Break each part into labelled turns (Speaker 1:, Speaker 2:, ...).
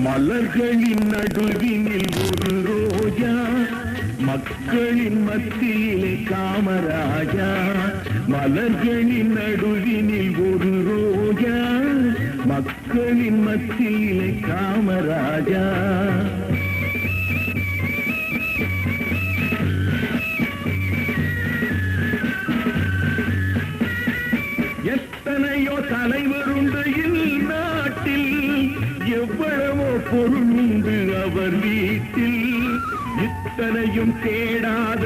Speaker 1: மலர்களின் நடுவினில் ஒரு ரோஜா, மக்களின் மத்தியிலே காமராஜா. மலர்களின் நடுவினில் ஒரு ரோஜா, மக்களின் மத்தியிலே காமராஜா. எத்தனையோ தலைவருண்டு இந்நாட்டில், எவ்வளவோ பொருளுண்டு அவர் வீட்டில். இத்தனையும் தேடாத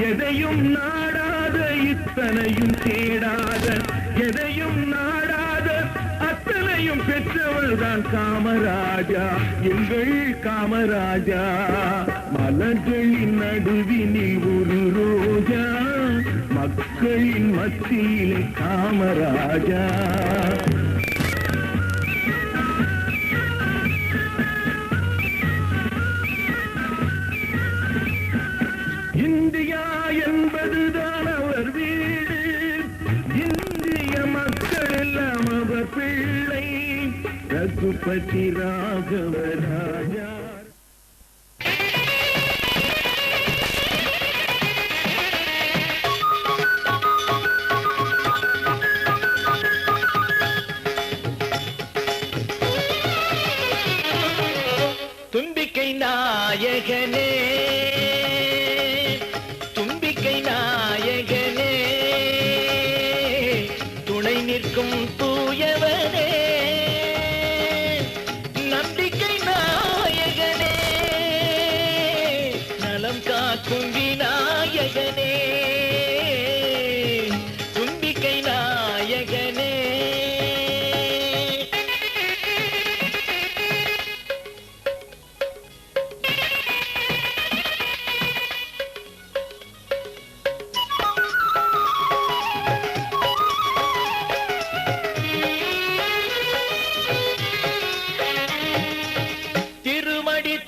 Speaker 1: எதையும் நாடாத, இத்தனையும் தேடாத எதையும் நாடாத, அத்தனையும் பெற்றவர்தான் காமராஜா, எங்கள் காமராஜா. மலர்களின் நடுவினில் ஒரு ரோஜா, மக்களின் மத்தியிலே காமராஜா. இந்தியா என்பதுதான் அவர் வீடு, இந்திய மக்கள் எல்லாம் அவர் பிள்ளை. ரகுபதி ராகவ ராஜா.
Speaker 2: தும்பிக்கை நாயகனே, தும்பிக்கை நாயகனே, துணை நிற்கும் தூயவனே, நம்பிக்கை நாயகனே, நலம் காக்கும் விநாயகனே, தும்பிக்கை நாயகனே.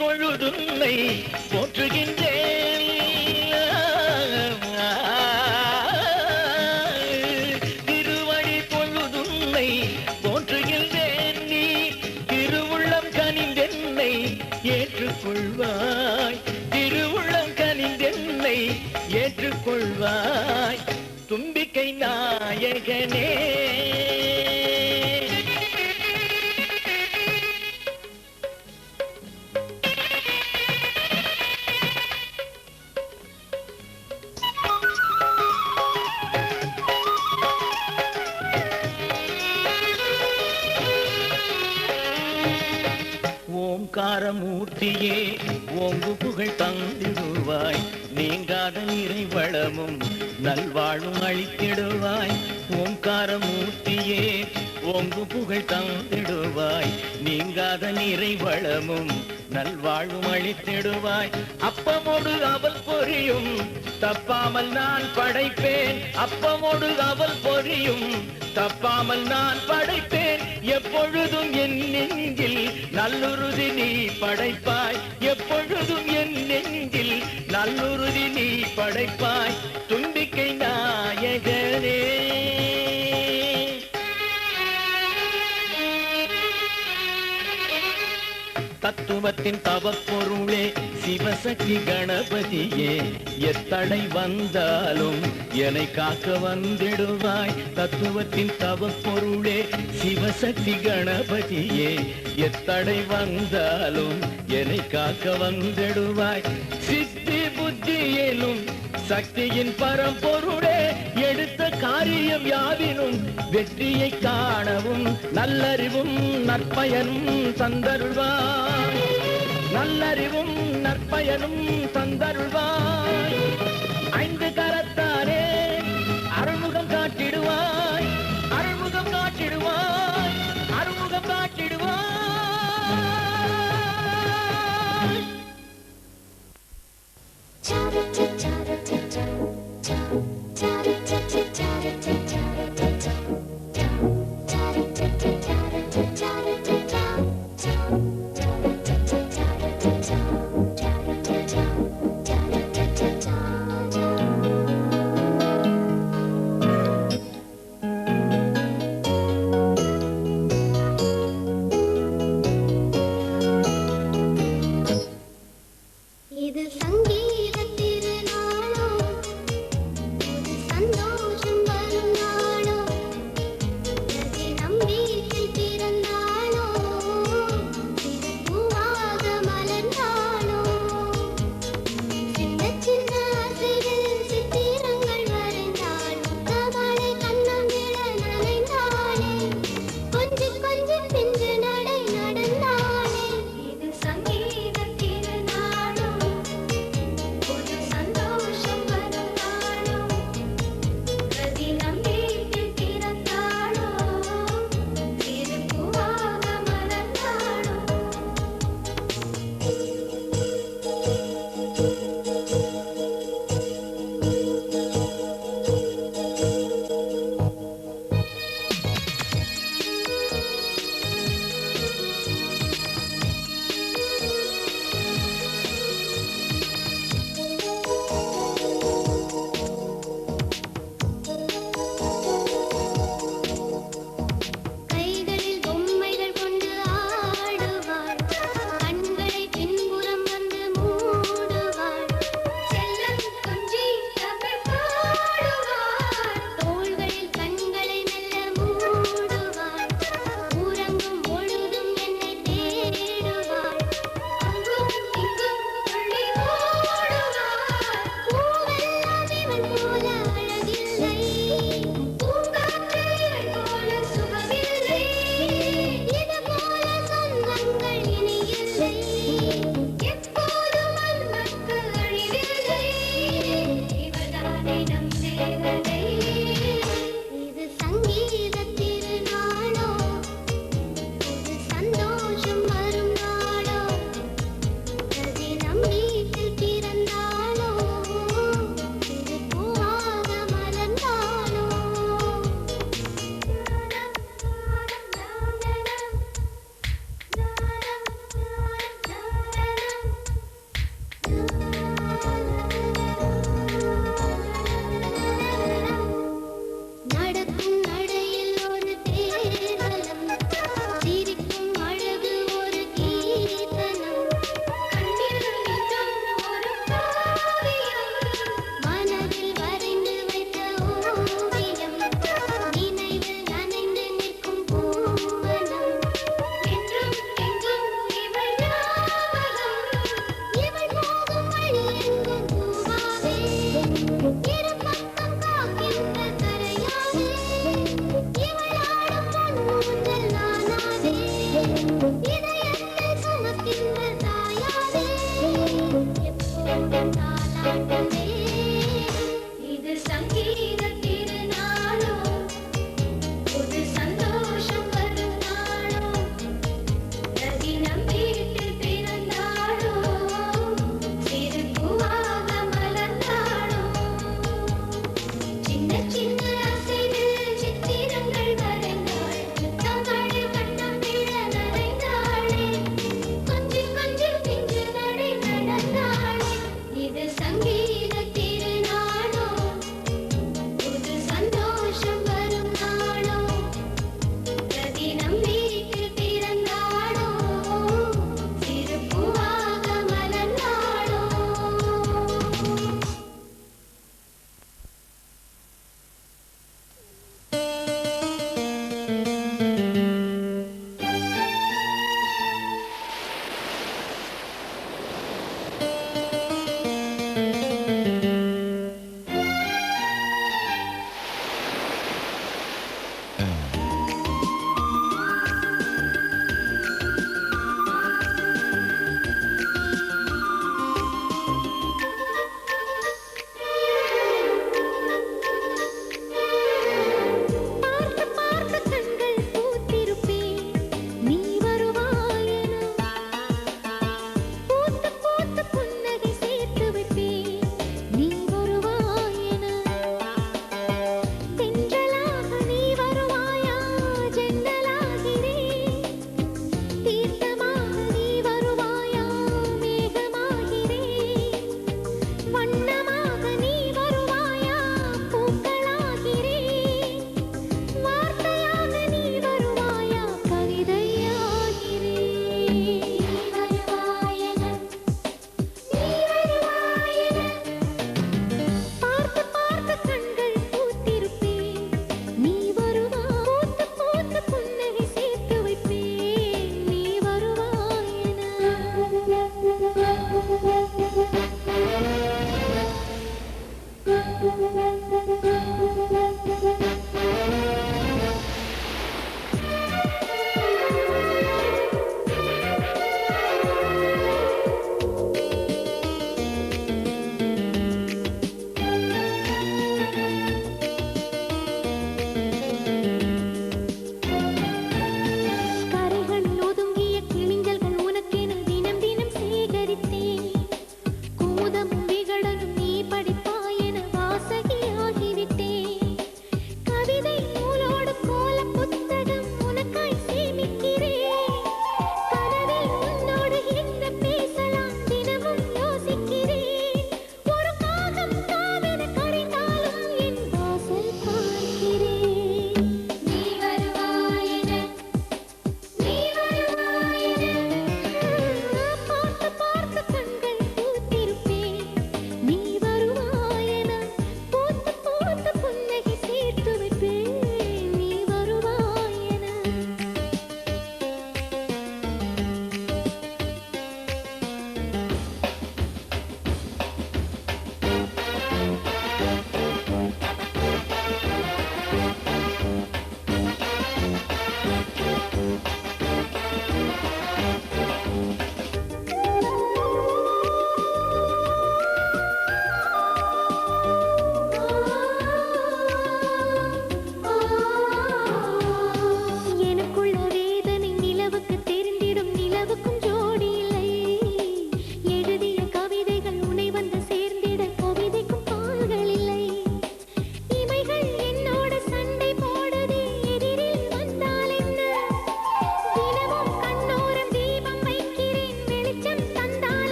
Speaker 2: தொழுதுன்னை போற்றுகின்றேன், திருவடி தொழுதுன்னை போற்றுகின்றேன். நீ திருவுள்ளம் கனிந்தென்னை ஏற்றுக்கொள்வாய், திருவுள்ளம் கனிந்தென்னை ஏற்றுக்கொள்வாய், தும்பிக்கை நாயகனே. ஓங்காரமூர்த்தியே ஓங்கு புகழ் தந்திடுவாய், நீங்காத நிறை வளமும் நல்வாழும் அளித்திடுவாய். ஓங்காரமூர்த்தியே ஓங்கு புகழ் தந்திடுவாய், நீங்காத நிறை வளமும் நல்வாழும் அளித்திடுவாய். அப்பமோடு அவள் பொரியும் தப்பாமல் நான் படைப்பேன், அப்பமோடு அவள் பொரியும் தப்பாமல் நான் படைப்பேன். எப்பொழுதும் என் நெஞ்சில் நல்லுறுதி நீ படைப்பாய், எப்பொழுதும் என் நெஞ்சில் நல்லுறுதி நீ படைப்பாய், தும்பிக்கை நாயகனே. தத்துவத்தின் தவப்பொருளே சிவசக்தி கணபதியே, எத்தடை வந்தாலும் என்னை காக்க வந்திடுவாய். தத்துவத்தின் தவப்பொருளே சிவசக்தி கணபதியே, எத்தடை வந்தாலும் என்னை காக்க வந்திடுவாய். சித்தி புத்தியிலும் சக்தியின் பரம்பொருளே, எடுத்த காரியம் யாவினும் வெற்றியை காணவும் நல்லறிவும் நற்பயனும் தந்தருள்வாய், நல்லறிவும் நற்பயனும் தந்தருள்வாய். ஐந்து கரத்தானே அருள்முகம் காட்டிடுவாய், அருள்முகம் காட்டிடுவாய், அருள்முகம் காட்டிடுவாய்.
Speaker 3: cha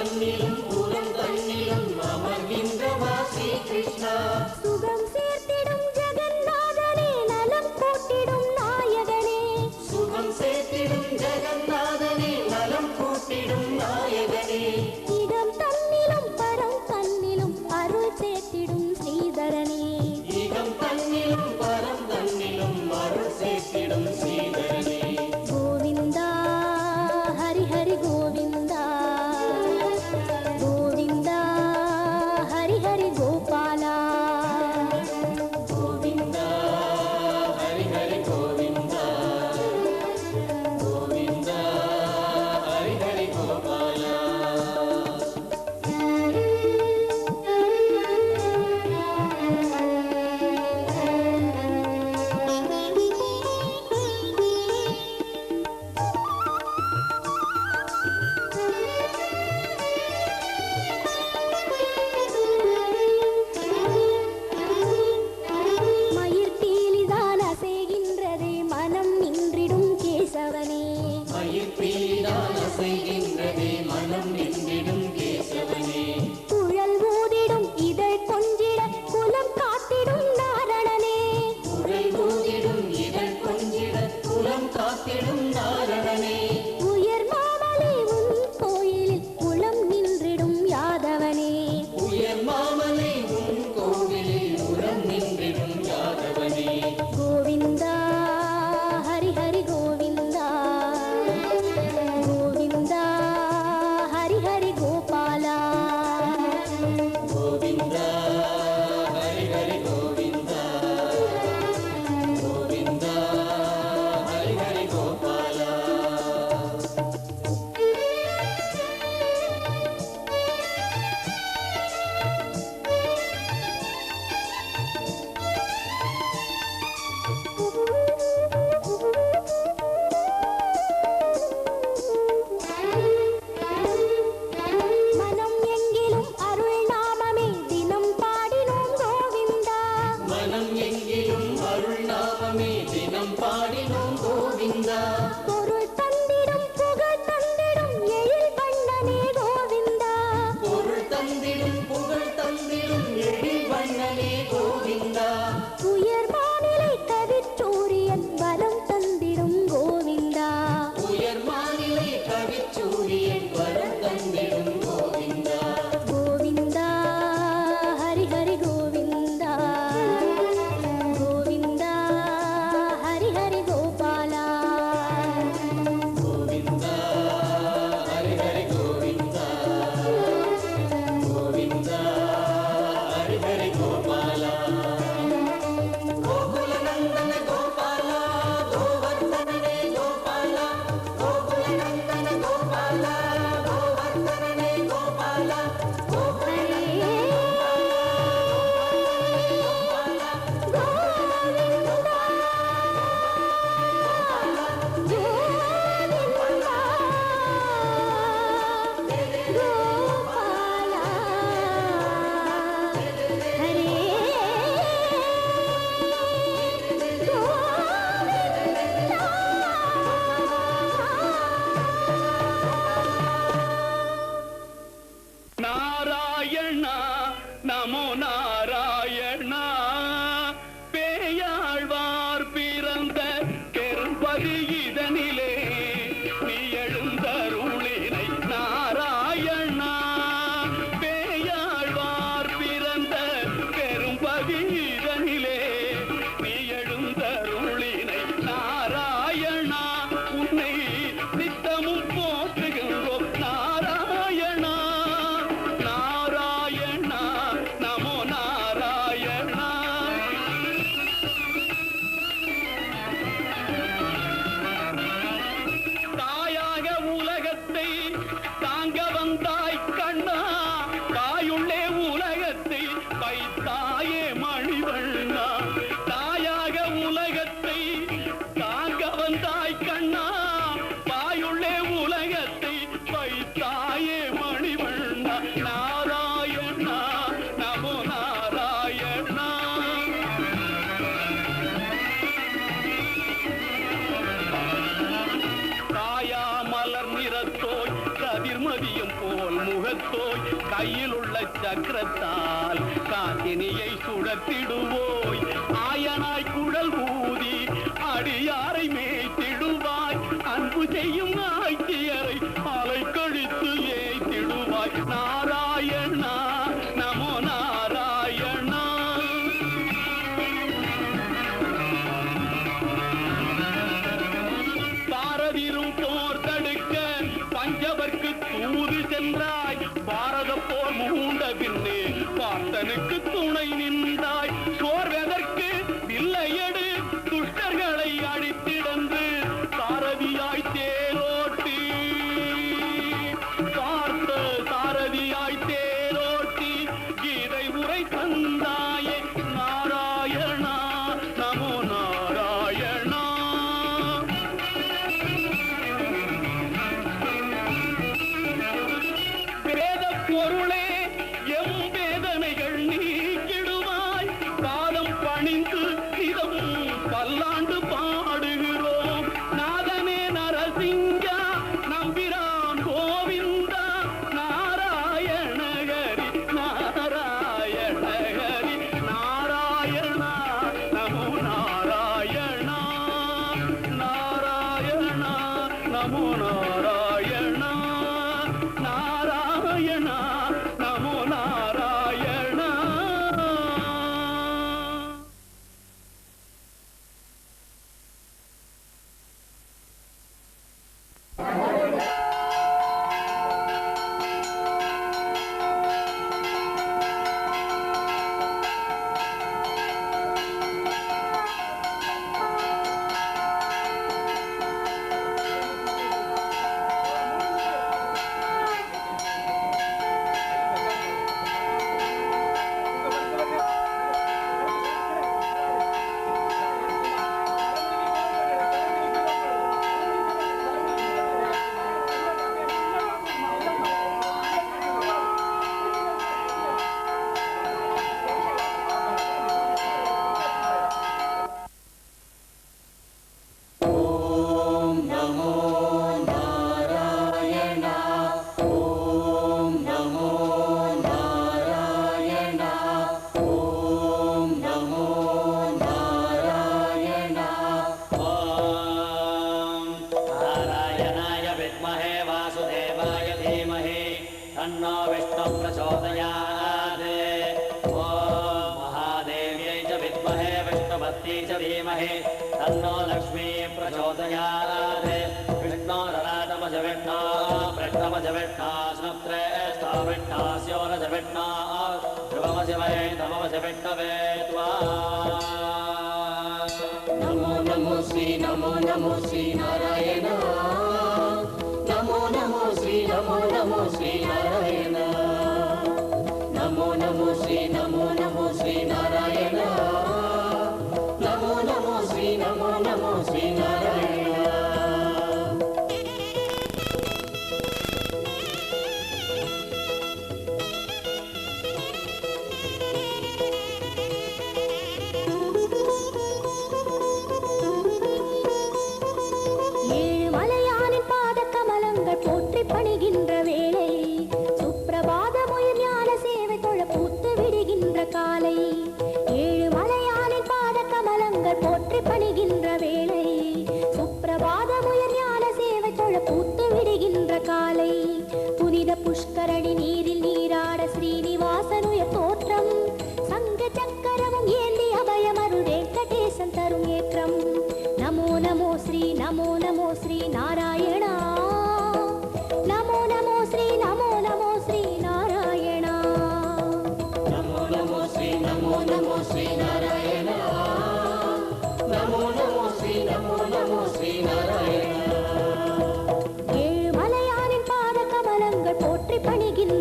Speaker 3: தன்னிலும் புறம் தன்னிலும் அமர்கின்றவா ஸ்ரீ கிருஷ்ணா.
Speaker 4: சுகம் சேர்த்திடும் ஜெகநாதனே நலம் கூட்டிடும் நாயகனே.
Speaker 3: சுகம் சேர்த்திடும் ஜெகநாதனே நலம் கூட்டிடும் நாயகனே.
Speaker 4: இடம் தன்னிலும் பரம் தன்னிலும் அருள் சேர்த்திடும் ஸ்ரீதரனே.
Speaker 3: இகம் தன்னிலும் பரம் தன்னிலும் அருள் சேர்த்திடும் ஸ்ரீதரனே.
Speaker 4: கோவிந்தா ஹரி ஹரி கோவிந்தா கோவிந்தா ஹரி ஹரி கோபாலா.
Speaker 3: கோவிந்தா ஹரி ஹரி கோவிந்தா கோவிந்தா ஹரி ஹரி கோபாலா.
Speaker 4: மயிர் பீலிதான் அசைகின்றதே மனம் நின்றிடும் கேசவனே.
Speaker 3: மயிர்பீலிதான் அசைகின்றதே மனம் நின்றிடும் கேசவனே.
Speaker 4: குழல் ஊதிடும் இதழ் கொஞ்சிட குலம் காத்திடும் நாரணனே.
Speaker 3: குழல் ஊதிடும் இதழ் கொஞ்சிட குலம் காத்திடும் நாரணனே.
Speaker 4: உயர் மாமலை உன் கோயிலில் குலம் நின்றிடும் யாதவனே.
Speaker 3: உயர் மாமலை உன் கோவிலில் உரம் நின்றிடும் யாதவனே.
Speaker 4: கோவிந்தா ஹரி ஹரி கோவிந்தா கோவிந்தா ஹரி ஹரி கோபாலா.
Speaker 3: கோவிந்தா ஹரி ஹரி கோவிந்தா கோவிந்தா ஹரி ஹரி கோபாலா.
Speaker 4: மனம் எங்கிலும் அருள் நாமமே தினம் பாடினோம் கோவிந்தா.
Speaker 3: மனம் எங்கிலும் அருள் நாமமே தினம் பாடினோம் கோவிந்தா.
Speaker 4: பொருள் தந்திடும் புகழ் தந்திடும் எழில் வண்ணனே கோவிந்தா.
Speaker 3: பொருள் தந்திடும் புகழ் தந்திடும் எழில் வண்ணனே கோவிந்தா.
Speaker 4: உயர் மாநிலை கதிர்ச்சூரியன் வரம் தந்திடும் கோவிந்தா.
Speaker 3: உயர் மாநிலை கவிச்சூரியன் வரம் தந்திடும் கோவிந்தா.
Speaker 4: கோவிந்தா ஹரி ஹரி கோவிந்தா கோவிந்தா ஹரி ஹரி கோபாலா.
Speaker 3: கோவிந்தா ஹரி ஹரி கோவிந்தா கோவிந்தா ஹரி ஹரி கோபாலா. கோகுல நந்தன கோபாலா கோவர்த்தனனே கோபாலா. கோகுல நந்தன கோபாலா கோவர்த்தனனே கோபாலா. கோகுல
Speaker 1: நாராயணா நமோ நாராயணா. பேயாழ்வார் பிறந்த பெரும்பதி இதனிலே நீ எழுந்தருளினை நாராயணா. பேயாழ்வார் பிறந்த பெரும்பதி இதனிலே நீ எழுந்தருளினை நாராயணா. உன்னை நித்தமும் போற்றுகின்றோம் நாராயணா. நாராயணா நமோ நாராயணா. தாயாக உலகத்தை தாங்க வந்தாய் கண்ணா. தாயுள்ளே உலகத்தை வைத்தாயே மணிவண்ணா. தாயாக உலகத்தை தாங்க வந்தாய் கண்ணா. தாயுள்ளே உலகத்தை வைத்தாயே மணிவண்ணா. நாராயணா நமோ நாராயணா. காயா மலர் நிறத்தோய் கதிர்மதியம் போல் முகத்தோய் கையில் உள்ள சக்கரத்தால் காத்தினியை சுடத்திடுவோய் ஆயனாய் குழல் ஊதி அடியாரை மேய்த்திடுவாய் அன்பு செய்யும் ஆய்ச்சியரை அலை கழித்து ஏய்த்திடுவாய் நாராயணா நமோ நாராயணா பாரதிரும் போர் தடுக்க பஞ்சவர்க்கு தூது சென்றாய் பாரத போர் மூண்ட பின்னே பார்த்தனுக்கு துணை நின்றாய் சோர்வதற்கு வில்லையடு துஷ்டர்களை அழித்திடந்து சாரதியாய் தேரோட்டி பார்த்த சாரதியாய் தேரோட்டி கீதை உரை தந்தாயே நாராயணா நமோ நாராயணா வேத பொருளே எம் வேதனைகள் நீக்கிடுவாய் பாதம் பணிந்து இதம் பல்லாண்டு பாடுகிறோம் நாதனே நரசிங்கா நம்பிரான் கோவிந்தா நாராயண ஹரி நாராயண ஹரி நாராயணா நமோ நாராயணா நாராயணா நமோ நாராயணா நாராயணா நமோ நாராயணா
Speaker 5: नारायणाय विद्महे वासुदेवाय धीमहि तन्नो विष्णुः प्रचोदयात् ॐ महादेव्यै च विद्महे विष्णुपत्यै च धीमहि तन्नो लक्ष्मीः प्रचोदयात् विष्णोरराटमज विष्णो पृष्ठमज विष्णो स्नुप्रेष्ठो विष्णोऽस्योरज विष्णो ध्रुवमज वै नममज विष्णवे त्वा
Speaker 3: नमो नमो श्री नारायण नमो श्री नारायण नमो श्री नारायण नमो श्री नारायण
Speaker 4: ஏழு மலையானின் பாத கமலங்கள் போற்றி பணிகின்ற வேளை சுப்பிரபாதமுயர் ஞான சேவை தொழ பூத்து விடுகின்ற காலை ஏழு மலையானின் பாத கமலங்கள் போற்றி பணிகின்ற வேளை சுப்பிரபாதமுயர் ஞான சேவை தொழ பூத்து விடுகின்ற காலை புனித புஷ்கரணி நீரில் நீராட ஸ்ரீனிவாசனுயர் தோற்றம் சங்க சக்கரமும் ஏந்தி அபயமருள் வெங்கடேசன் தரும் ஏற்றம் நமோ நமோ ஸ்ரீ நாராயணா நமோ ஸ்ரீ நாராயணா
Speaker 3: नमो श्री नारायण नमो श्री नारायण
Speaker 4: ஏழு மலையானின் பாத கமலங்கள் போற்றி பணிகின்ற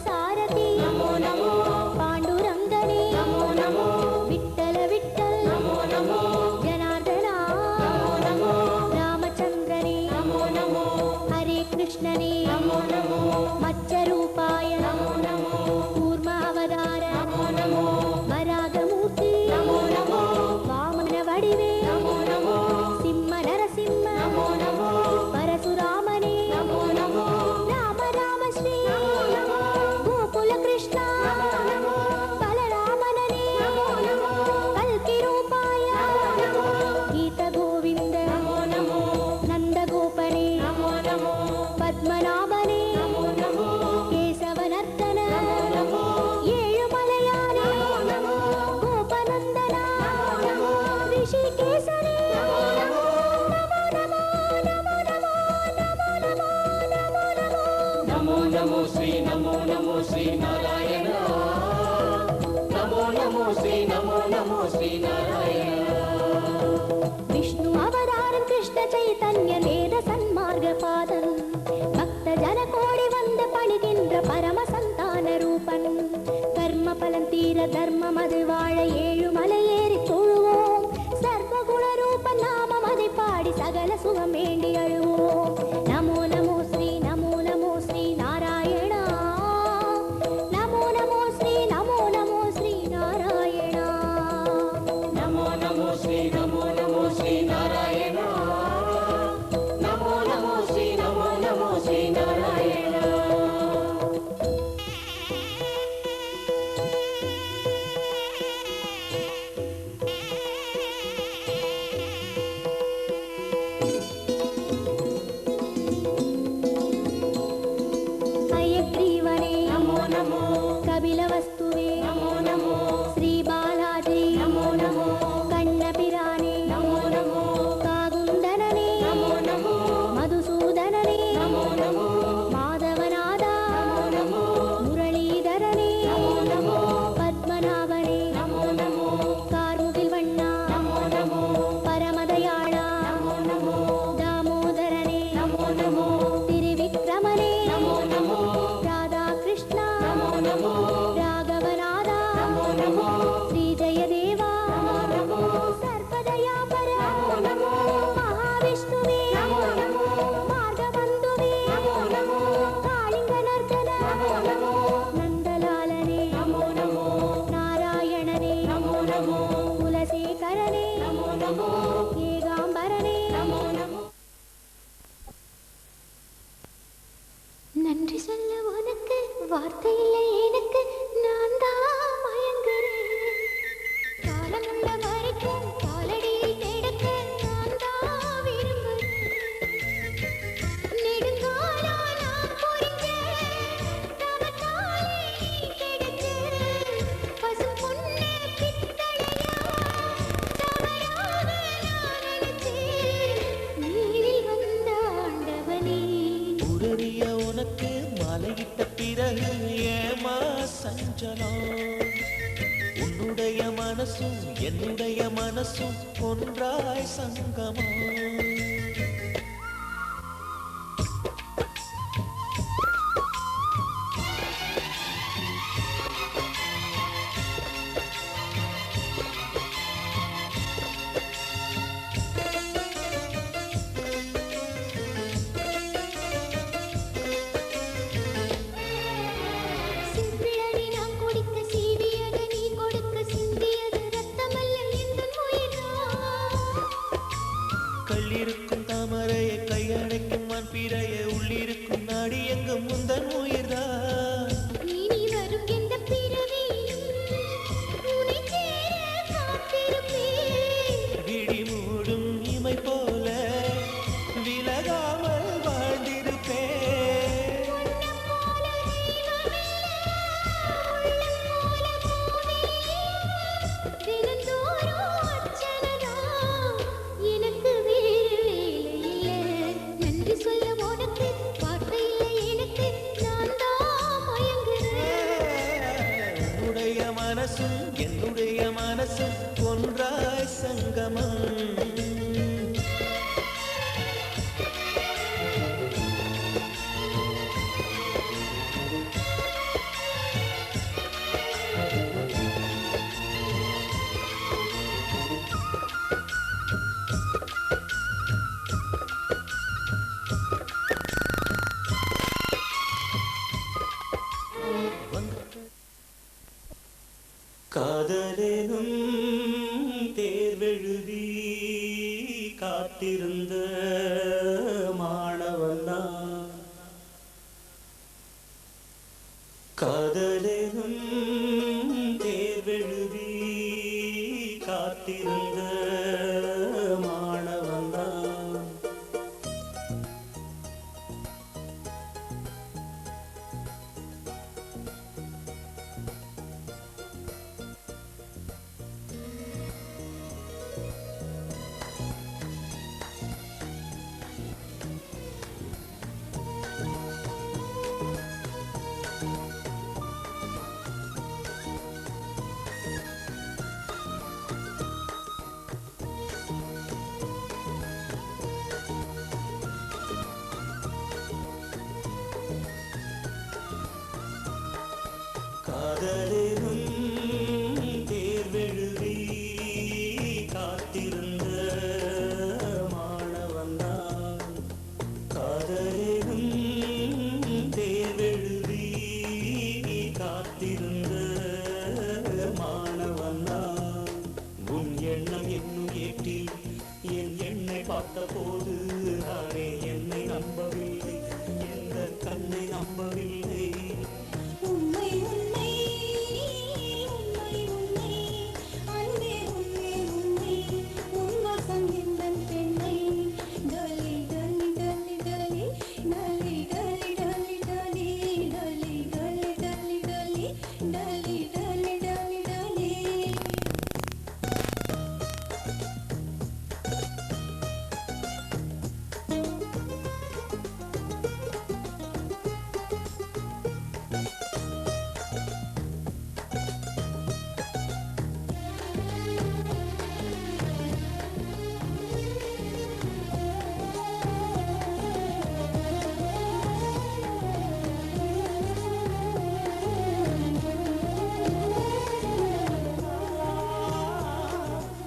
Speaker 4: சாரதி
Speaker 3: நமோ நமோ
Speaker 4: பாண்டுரங்கனே
Speaker 3: நமோ நமோ
Speaker 4: விட்டல விட்டல்
Speaker 3: நமோ நமோ
Speaker 4: ஜனார்தனா
Speaker 3: நமோ நமோ
Speaker 4: ராமச்சந்திரனே
Speaker 3: நமோ நமோ
Speaker 4: ஹரே கிருஷ்ணனே
Speaker 3: நமோ நமோ
Speaker 4: மச்சரூபாய
Speaker 3: நமோ நமோ
Speaker 4: கூர்மாவதார
Speaker 3: நமோ நமோ
Speaker 4: வராகமூர்த்தி
Speaker 3: நமோ நமோ
Speaker 4: வாமன வடிவே
Speaker 3: நமோ நமோ
Speaker 4: சிம்ம நரசிம்ம
Speaker 3: நமோ நமோ
Speaker 4: பரசுராமனே
Speaker 3: நமோ நமோ
Speaker 4: ராம ராம ஸ்ரீ
Speaker 3: நமோ நமோ
Speaker 4: கோகுல கிருஷ்ணா
Speaker 3: நமோ நமோ
Speaker 4: பலராமனே
Speaker 3: நமோ நமோ
Speaker 4: கல்கி ரூபாய
Speaker 3: நமோ
Speaker 4: கீத கோவிந்த
Speaker 3: நமோ நமோ
Speaker 4: நந்தகோபனே
Speaker 3: நமோ நமோ
Speaker 4: பத்மநாபனே
Speaker 3: நமோ நமோ
Speaker 4: கேசவநர்த்தன
Speaker 3: நமோ நமோ
Speaker 4: ஏழுமலையானே
Speaker 3: நமோ நமோ
Speaker 4: கோபநந்தனா
Speaker 3: நமோ
Speaker 4: ரிஷிகேசனே
Speaker 3: நமோ நமோ
Speaker 4: நமோ நமோ நமோ நமோ நமோ நமோ நமோ நமோ
Speaker 3: நமோ நமோ ஸ்ரீ நமோ நமோ ஸ்ரீ நாராயண நமோ நமோ ஸ்ரீ நமோ நமோ ஸ்ரீ நாராயண
Speaker 4: விஷ்ணு அவதாரம் கிருஷ்ண சைதன்ய வேத சன்மார்க பாதன் பக்த ஜன கோடி வந்து பணிகின்ற பரம சந்தான ரூபன் கர்ம பலன் தீர தர்மம் அது வாழ ஏழுமலை ஏறி தொழுவோம் சர்வகுண ரூபன் நாமம் அதை பாடி சகல சுகம் வேண்டி அழுவோம் நமோ நமோ ஸ்ரீ நமோ நமோ ஸ்ரீ நாராயணா நமோ நமோ ஸ்ரீ நமோ நமோ ஸ்ரீ நாராயணா
Speaker 3: நமோ நமோ ஸ்ரீ நமோ நமோ ஸ்ரீ நாராயண நமோ நமோ ஸ்ரீ நமோ நமோ ஸ்ரீ நாராயண
Speaker 4: हयग्रीवने
Speaker 3: நமோ நமோ
Speaker 4: कपिलवस्तुवे
Speaker 3: நமோ நமோ
Speaker 4: श्रीबालाजी
Speaker 3: நமோ நமோ
Speaker 4: कण्णपिराने
Speaker 3: நமோ நமோ
Speaker 4: कागुन्दनने
Speaker 3: நமோ நமோ
Speaker 4: मधुसूदनने
Speaker 3: நமோ நமோ
Speaker 4: माधवनादा
Speaker 3: நமோ நமோ
Speaker 4: मुरलीधरने
Speaker 3: நமோ நமோ
Speaker 4: पद्मनाभने
Speaker 3: நமோ நமோ
Speaker 4: कार्मुगिल्वण्णा
Speaker 3: நமோ நமோ
Speaker 4: परमदयाळा
Speaker 3: நமோ நமோ
Speaker 4: दामोदरने
Speaker 3: நமோ நமோ
Speaker 4: त्रिविक्रमने
Speaker 3: நமோ நமோ
Speaker 4: राधाकृष्णा
Speaker 3: நமோ நமோ
Speaker 4: राघवनादा
Speaker 3: நமோ நமோ
Speaker 4: श्रीजयदेवा
Speaker 3: நமோ நமோ
Speaker 4: सर्वदयापर
Speaker 3: நமோ நமோ
Speaker 4: महाविष्णुवे
Speaker 3: நமோ நமோ
Speaker 4: मार्गबन्धुवे
Speaker 3: நமோ நமோ
Speaker 4: कालिङ्गनर्दन
Speaker 3: நமோ நமோ
Speaker 4: नन्दलालने
Speaker 3: நமோ நமோ
Speaker 4: नारायणने
Speaker 3: நமோ நமோ
Speaker 4: कुलशेखरने
Speaker 3: நமோ நமோ
Speaker 4: ஏகாம்பரனே
Speaker 3: நமோ நமோ
Speaker 4: நன்றி சொல்ல உனக்கு வார்த்தை இல்லை எனக்கு நான் தான் மயங்குறேன் காலமுள்ள வரைக்கும் காலடியில் கிடக்க நான் தான் விரும்புறேன் நெடுங்காலா நான் புரிஞ்ச தவத்தாலே கிடைச்ச பசும் பொன்னே பித்தளையா தவறாக நான் நினைச்சேன் நீரில் வந்த ஆண்டவனே
Speaker 2: உடறிய உனக்கு மலையிட்ட பிறகு ஏமா சஞ்சலம் உன்னுடைய மனசும் என்னுடைய மனசும் ஒன்றாய் சங்கமா
Speaker 4: சிம்பிளடி நான் குடிக்க சீவியது நீ கொடுக்க சிந்தியது ரத்தமல்ல எந்தன் உயிர்தான்
Speaker 2: கள்ளிருக்கும் தாமரையை கையடைக்கும் மண்பிரையை உள்ளிருக்கும் நாடி எங்கும் முந்தன் உயிர்தான்
Speaker 4: இனி வரும் எந்த பிறவியிலும் உன்னை சேர காத்திருப்பேன்
Speaker 2: விழி மூடும் இமை போல விலகாமல் வாழ்ந்திருப்பேன்
Speaker 4: உன்னை போல தெய்வமில்லை உள்ளம் போல பூவில்லை தினந்தோறும் அர்ச்சனைதான் எனக்கு வேறு வேலை இல்லை நன்றி சொல்ல உனக்கு வார்த்தை இல்லை எனக்கு நான் தான் மயங்குறேன்
Speaker 2: உன்னுடைய மனசும் என்னுடைய மனசும் ஒன்றாய் சங்கமம் காதலெனும் தேர்வெழுதி காத்திருந்த மாணவன்தான் காதலெனும் தேர்வெழுதி காத்திருந்த மாணவன்தான் காதலெனும் தேர்வெழுதி காத்திருந்த மாணவன்தான் உன் எண்ணம் என்னும் ஏற்றில் என் எண்ணை பார்த்த போது நானே என்னை நம்பவில்லை எந்த கண்ணை நம்பவில்லை
Speaker 4: உண்மை உண்மை உண்மை உண்மை அன்பே உண்மை உண்மை உன்வசம் எந்தன் பெண்ணை டலி டலி டலி டலி டலி டலி டலி டலி டலி டலி டலி டலி டலி டலி டலி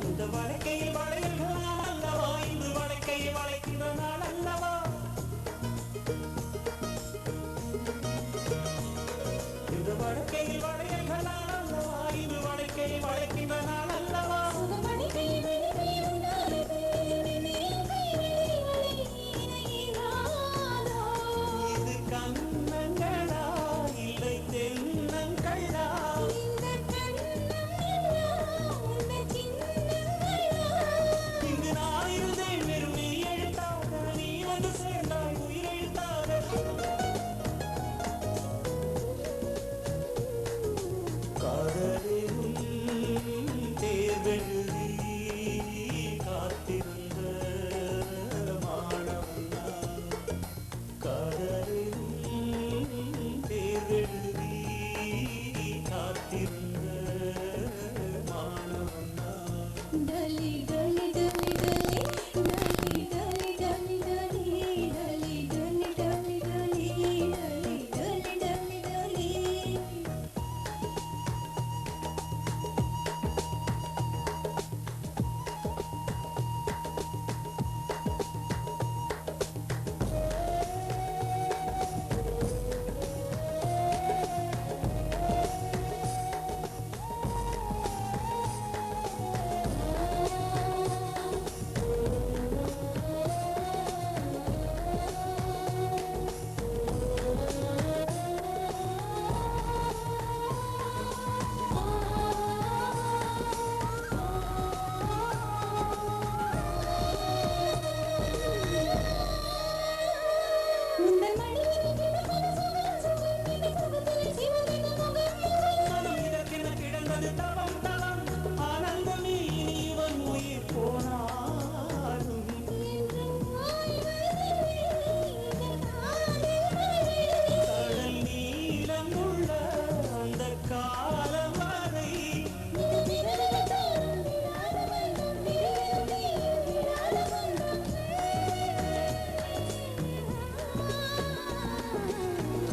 Speaker 2: இந்த வளைக்கையில் வளையல்களால் அல்லவா இந்த வளைக்கையை வளைக்கின்ற நாள் அல்லவா இந்த வளைக்கையில் வளையல்களால் அல்லவா இந்த வளைக்கையை வளைக்கின்ற நாள் அல்லவா
Speaker 4: சுகமணி கை வெளி உண்டாலே நீயும் கை வெளி இணையினாதோ
Speaker 2: இது கண்ணங்களா இல்லை தென்னங்களா
Speaker 4: இந்த கண்ணம் எல்லாம் உன்னை சின்னங்களா
Speaker 2: இங்கு நான் இருந்தேன் வெறும் நீ எழுத்தாக நீ வந்து சேர்ந்தாய் உயிரெழுத்தாக காதலெனும் தேர்வெழுதி காத்திருந்த மாணவன்தான் காதலெனும் தேர்வெழுதி காத்திருந்த மாணவன்தான்
Speaker 4: டலி டலி டலி டலி டலி டலி டலி டலி டலி டலி டலி டலி டலி டலி உந்தன் மடியில் கிடப்பது சுகம் சுகம் இந்த சுகத்தில் சிவனின் முகம்
Speaker 2: மனம் இதற்கென கிடந்தது தவம் தவம் ஆனந்தமே இனி இவன் உயிர் போனாலும் கடல் நீளம் உள்ள அந்த காலம் வரை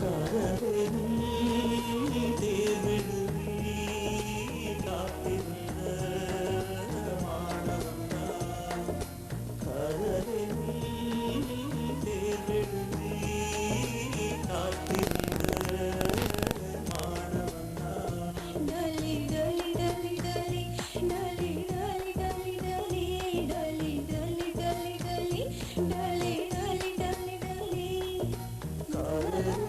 Speaker 2: காதலெனும் தேர்வெழுதி காத்திருந்த மாணவன்தான் காதலெனும் தேர்வெழுதி காத்திருந்த மாணவன்தான்
Speaker 4: டலி டலி டலி டலி டலி டலி டலி டலி டலி டலி டலி டலி டலி டலி டலி
Speaker 2: காதலெனும்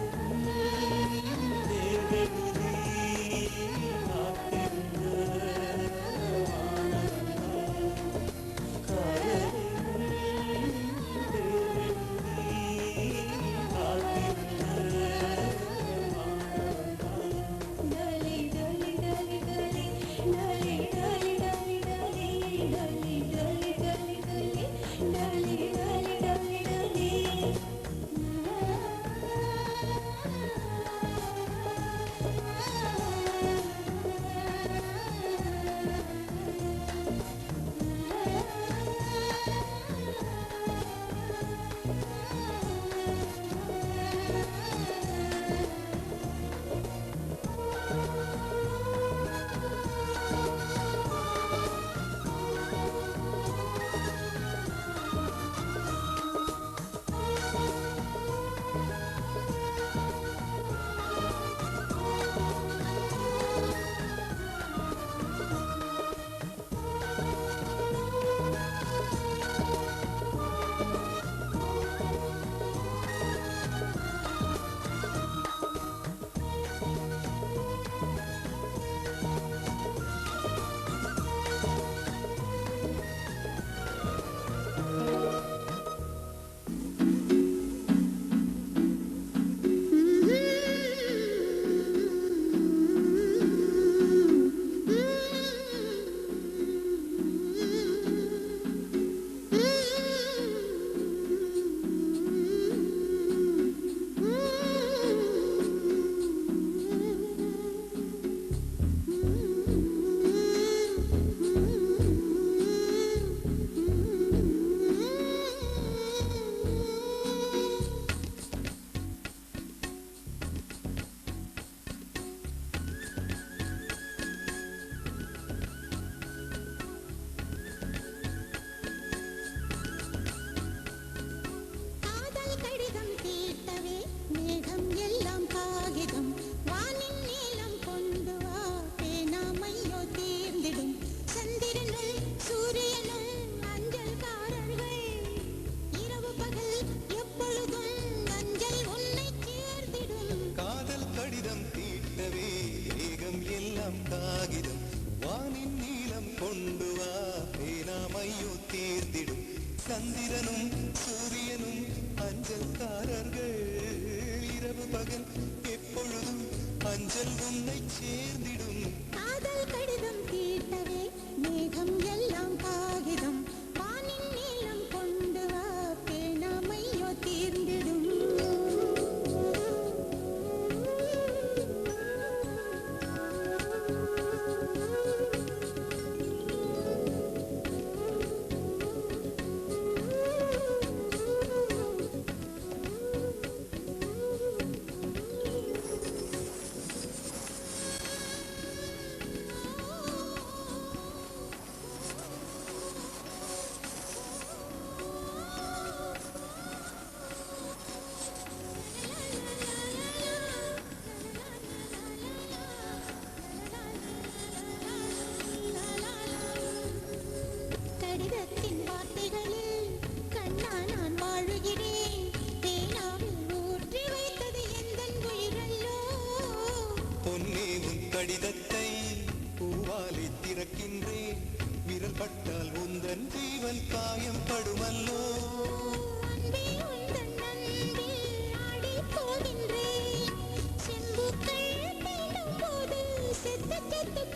Speaker 6: எல்லாம் காகிதம் வானின் நீளம் கொண்டு வா பேனாமையோ தீர்ந்திடும் சந்திரனும் சூரியனும் அஞ்சல்காரர்கள் இரவு பகல் எப்பொழுதும் அஞ்சல் உன்னை சேர்ந்திடும்
Speaker 4: காதல் கடிதம் தீட்டவே மேகம் எல்லாம் காகிதம் வானின் நீளம் கொண்டு வா பேனாமையோ தீர்ந்திடும் கடிதத்தின் வார்த்தைகளில் கண்ணா நான் வாழுகிறேன் தேனாவில் ஊற்றி வைத்தது எந்தன் உயிரல்லோ
Speaker 6: பொன்னே உன் கடிதத்தை பூவாலை திறக்கின்றேன் விரல் பட்டால் உந்தன் ஜீவன் காயம் படுமல்லோ
Speaker 4: அன்பே உந்தன் அன்பில் ஆடிப் போகின்றேன் செம்புக்கள் தீண்டும் போது செத்து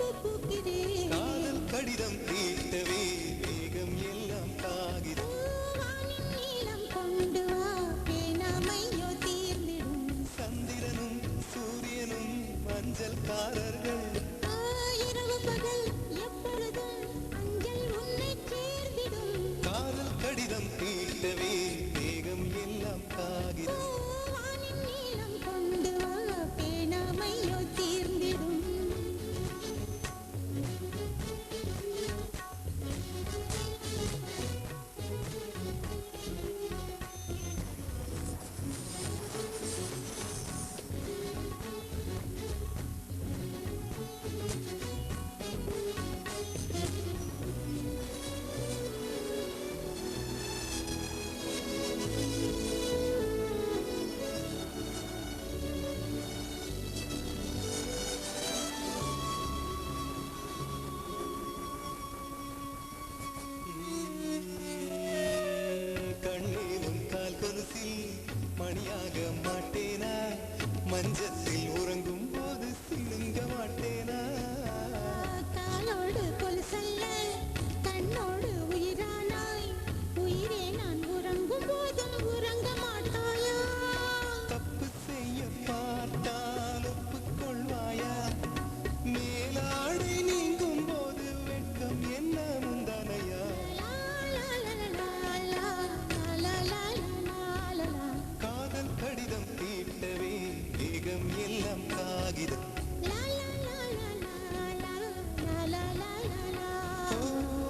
Speaker 4: பூக்கிறேன்
Speaker 6: காதல் கடிதம் தீட்டவே வேகம் எல்லாம் காகிதம்
Speaker 4: வானின் நீளம் கொண்டு வா பேனாமையோ தீர்ந்திடும்
Speaker 6: சந்திரனும் சூரியனும் மஞ்சள்காரர்கள்
Speaker 4: இரவு பகல் எப்பொழுதும் அஞ்சல் உன்னை சேர்ந்திடும்
Speaker 6: காதல் கடிதம் தீட்டவே வேகம் எல்லாம் காகிதம்
Speaker 4: வானின் நீளம் கொண்டு வா பேனாமையோ தீர்ந்திடும்
Speaker 6: கண்ணே உன் கால் கொலுசில் மணியாக மாட்டேனா மஞ்சத்தில் உறங்கும் போது சிலுங்க மாட்டேனா
Speaker 4: காலோடு கொலுசல்ல கண்ணோடு உயிரானாய் உயிரே நான் உறங்கும் போதும் உறங்க மாட்டாயா
Speaker 6: தப்பு செய்ய பார்த்தால் ஒப்புக்கொள்வாயா மேலாடை நீங்கும் போது வெட்கம் என்ன முந்தானையா காதல் கடிதம் தீட்டவே வேகம் எல்லாம் காகிதம்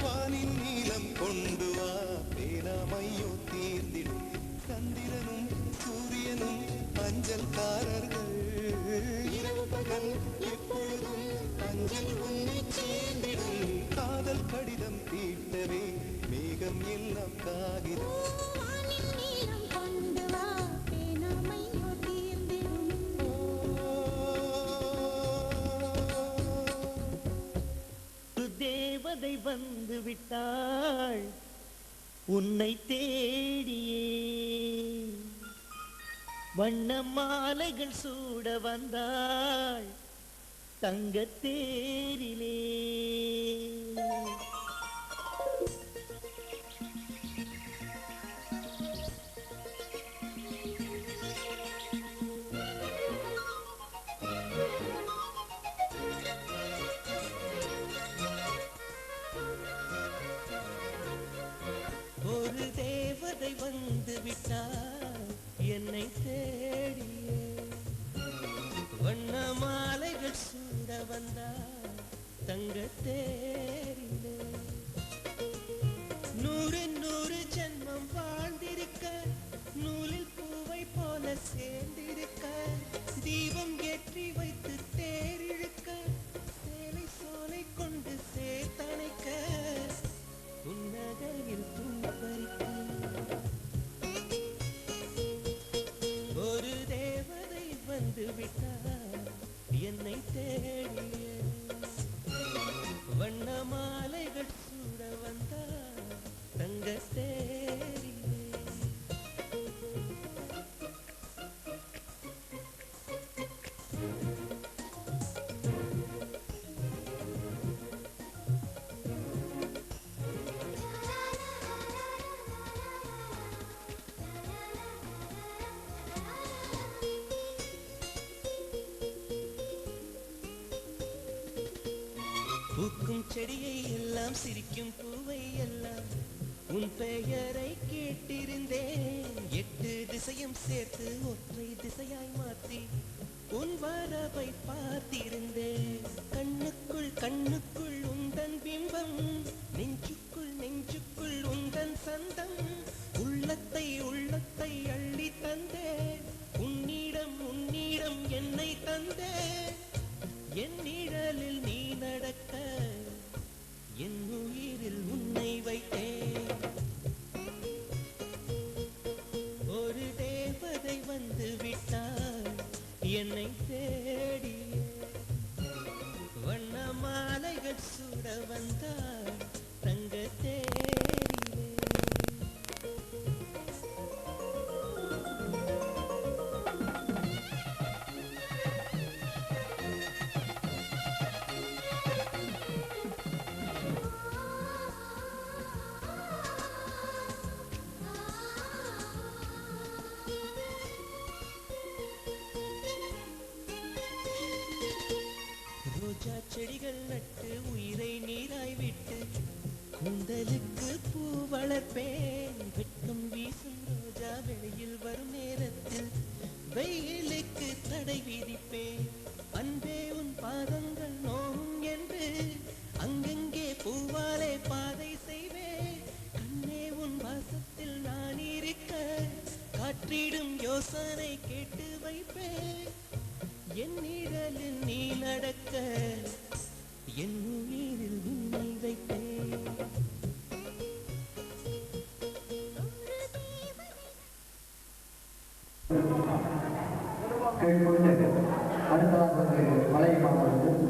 Speaker 6: வானின் நீளம் கொண்டு வா பேனாமையோ தீர்ந்திடும் சந்திரனும் சூரியனும் அஞ்சல்காரர்கள் இரவு பகல் எப்பொழுதும் அஞ்சல் உன்னை சேர்ந்திடும் காதல் கடிதம் தீட்டவே மேகம் எல்லாம் காகிதம்
Speaker 4: வானின் நீளம் கொண்டு வா பேனாமையோ தீர்ந்திடும்
Speaker 7: ஒரு தேவதை வந்து விட்டாள் உன்னை தேடியே வண்ண மாலைகள் சூட வந்தாள் தங்கத் தேரிலே ஒரு தேவதை வந்து விட்டாள் என்னை தேடியே வண்ண மாலைகள் சூட வந்தாள் தங்கத் தேரிலே நூறு நூறு ஜென்மம் வாழ்ந்திருக்க நூலில் பூவை போல சேர்ந்திருக்க தீபம் ஏற்றி வைத்து தேரிழுக்க சேலை சோலை கொண்டு சேர்த்தணைக்க புன்னகையில் பூப்பறிக்க ஒரு தேவதை வந்து விட்டார் என்னை தேடிய வண்ண மாலைகள் சூட வந்தார் தங்க தேரிலே. பூக்கும் செடியை எல்லாம் சிரிக்கும் பூவை எல்லாம் உன் பெயரை கேட்டிருந்தேன். 8 திசையும் சேர்த்து ஒற்றை திசையாய் மாற்றி உன் வரவை பார்த்திருந்தேன். கண்ணுக்குள் கண்ணுக்குள் உந்தன் பிம்பம், நெஞ்சுக்குள் நெஞ்சுக்குள் உந்தன் சந்தம். உள்ளத்தை உள்ளத்தை அள்ளி தந்தேன், உன்னிடம் உன்னிடம் என்னை தந்தேன். என் நிழலில் நீ நடக்க என் உயிரில் உன்னை வைத்தேன். ஒரு தேவதை வந்து விட்டாள் என்னை தேடி, வண்ண மாலைகள் சூட வந்தாள் தங்க தேரிலே. ரோஜா செடிகள் நட்டு உயிரை நீராய் விட்டு கூந்தலுக்கு பூ வளர்ப்பேன். வெட்கம் வீசும் ரோஜா வெளியில் வரும் நேரத்தில் வெயிலுக்கு தடை விதிப்பேன். அன்பே உன் பாதங்கள் நோகும் என்று அங்கங்கே பூவாலே பாதை செய்வேன். கண்ணே உன் வாசத்தில் நான் இருக்க காற்றிடும் யோசனை கேட்டு வைப்பேன். என் நிழலில் நீ நடக்க என் உயிரில் உன்னை வைத்தேன்.
Speaker 8: அடுத்ததாக மலை மாவட்டம்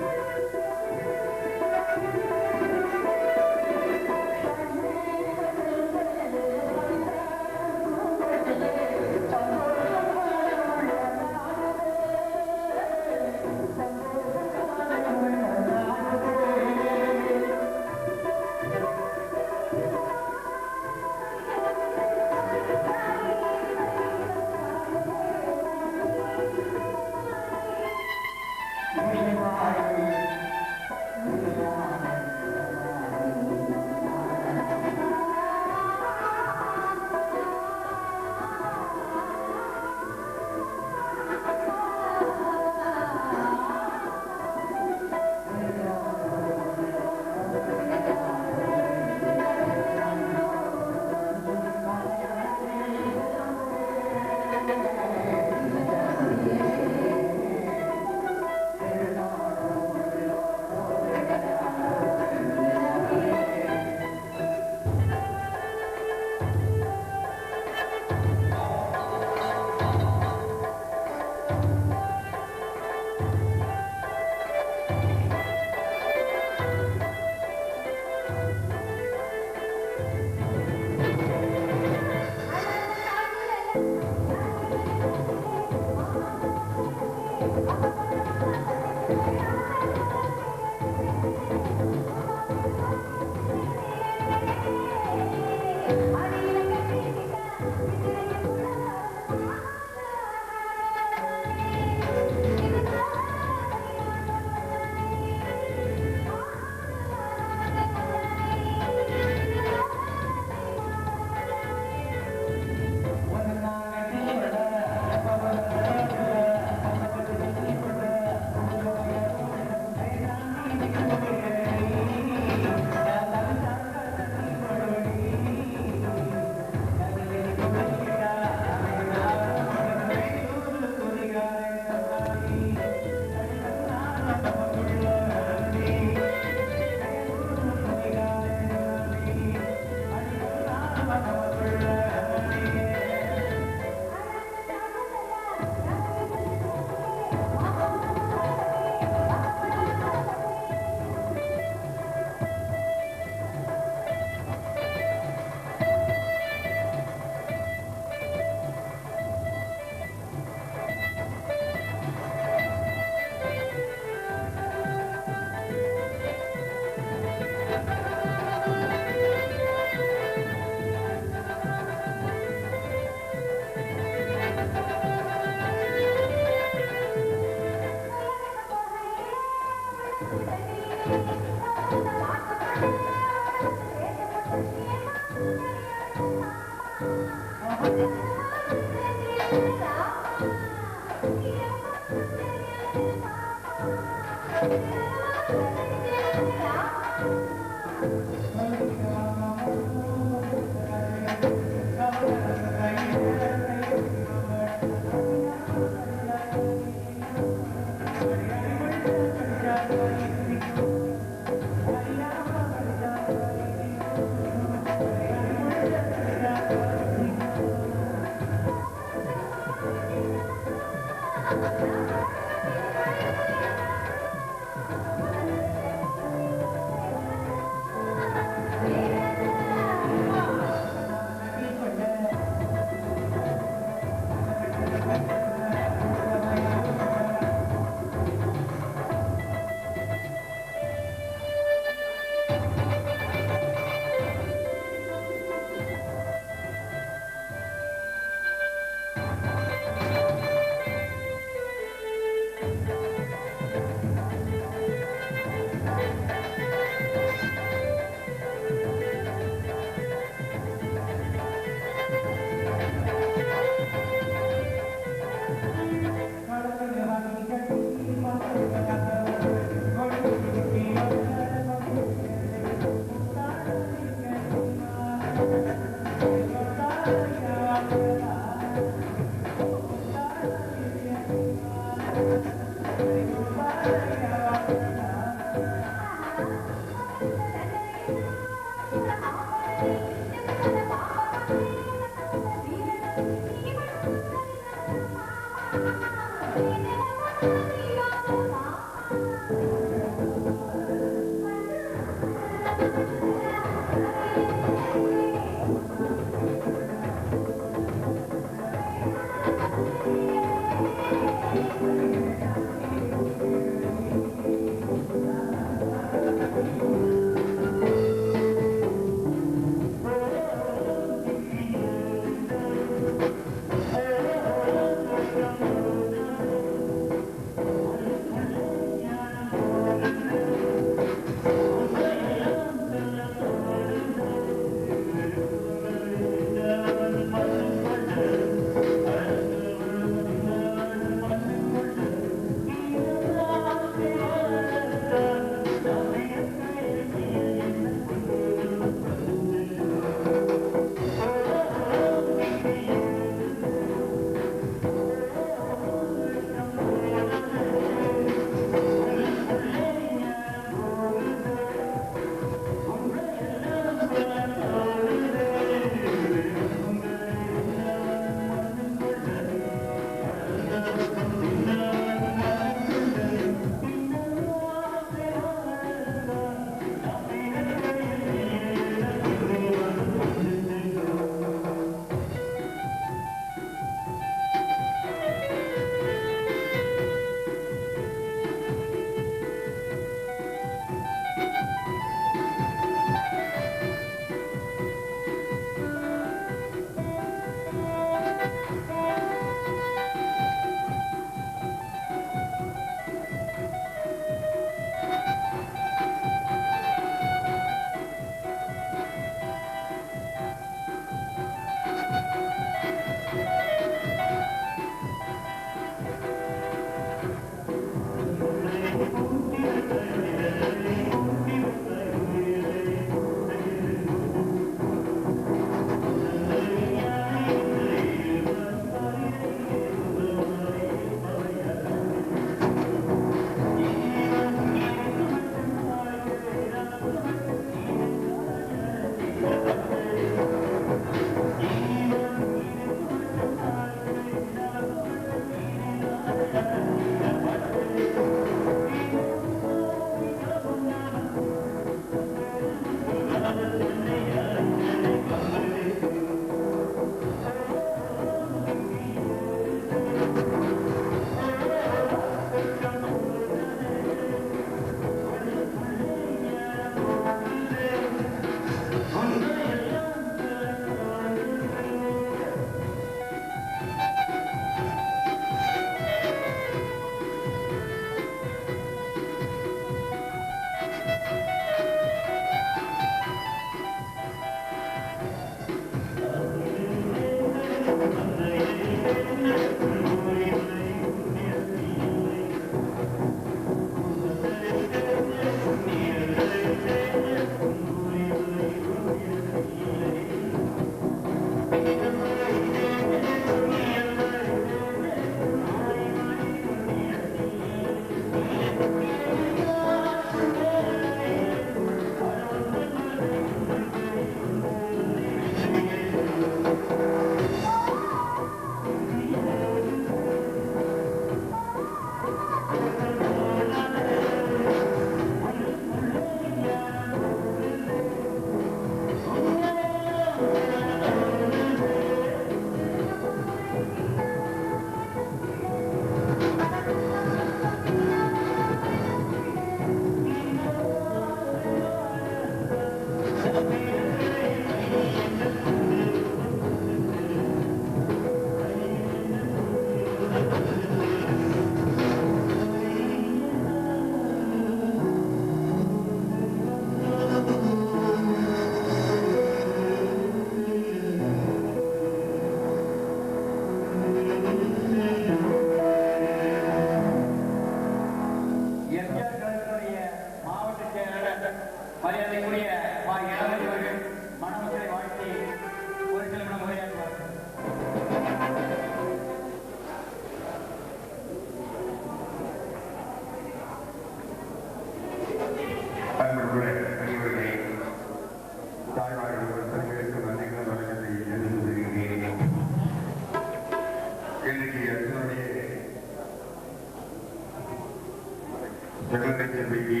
Speaker 9: ஜெகத்தை செல்விக்கு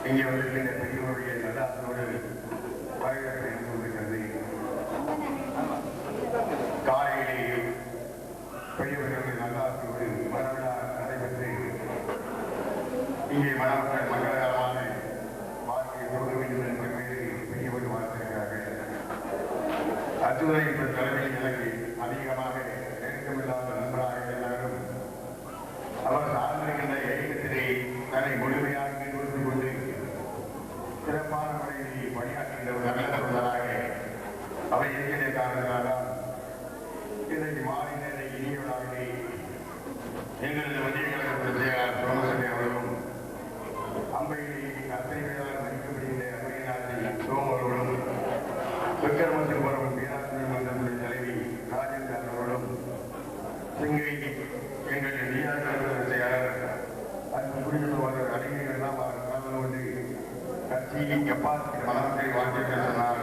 Speaker 9: இங்கே வந்திருக்கின்ற பெரியவருடைய நல்லாசோடு வரவேற்பை கொண்டிருக்கிறது. காலையிலேயே பெரியவர்களுடைய நல்லாசோடு மரவிழா நடைபெற்று இங்கே மணமக்கள் மங்களகரமான வாழ்க்கையை தொடர வேண்டும் என்ற பெயரில் பெரியவர் வாழ்த்திருக்கிறார்கள். அத்துறை என்ற தலைமையில் எனக்கு அதிகமாக நெருக்கமில்லாத நண்பராக எல்லாரும் அவர் சார்ந்திருக்கின்ற இயக்கத்திலே தன்னை முழுமையாக ஈடுபடுத்தி கொண்டு சிறப்பான முறையில் பணியாற்றுகின்ற ஒரு நல்ல தொண்டராக அவர் இருக்கிற காரணத்தால் இன்றைக்கு மாலை நேர இனியவராகவே எங்களது மத்திய கழகத்தின் செயலாளர் சோமசேகர் அவர்களும் அம்பையிலே அத்தனை பேரால் மதிக்கப்படுகின்ற அவையநாதன் சோம் அவர்களும் விக்கிரமசிங்கபுரம் வீராட்சி மன்றத்தின் தலைவி ராஜேந்திரன் அவர்களும் சிங்கை எங்கள் நீராக செயலாளர் அந்த குடியிருப்பவர் அறிஞர்கள் எல்லாம் கலந்து கொண்டு கட்சி கெப்பாசிட்டி மனமக்களை வாழ்க்கை சொன்னால்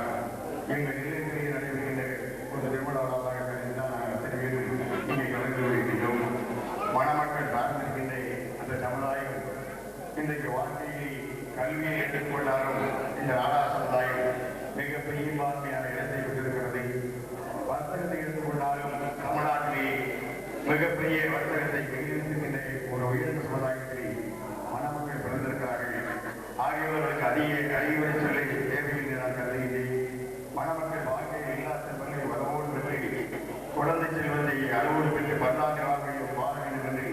Speaker 9: எங்கள் நிலையத்திலேயே நடைபெறுகின்ற ஒரு திருமணவராக தான் நாங்கள் அத்தனை பேரும் இங்கே கலந்து கொள்கின்றோம். மணமக்கள் சார்ந்திருக்கின்ற அந்த சமுதாயம் இன்றைக்கு வாழ்க்கையை கல்வியை எடுத்துக்கொண்டாலும் இந்த நாடா சமுதாயம் மிகப்பெரிய பான்மையான இடத்தை பெற்றிருக்கிறது. வர்த்தகத்தை எடுத்துக்கொண்டாலும் தமிழ்நாட்டிலே மிகப்பெரிய வர்த்தகத்தை கையெழுத்துகின்ற ஒரு உயர்ந்த சமுதாயத்தில் மணமக்கள் பிறந்திருக்கிறார்கள். ஆகியவர்களுக்கு அறிவுரை சொல்லி தேவையில்லை நான் கருதுகின்றேன். மணமக்கள் வாழ்க்கையில் எல்லா செல்வங்களை வரவோடு பெற்று குழந்தை செல்வத்தை அறுவோடு பெற்று பல்லாண்டு வாழ்க்கையும் வாழ வேண்டும் என்று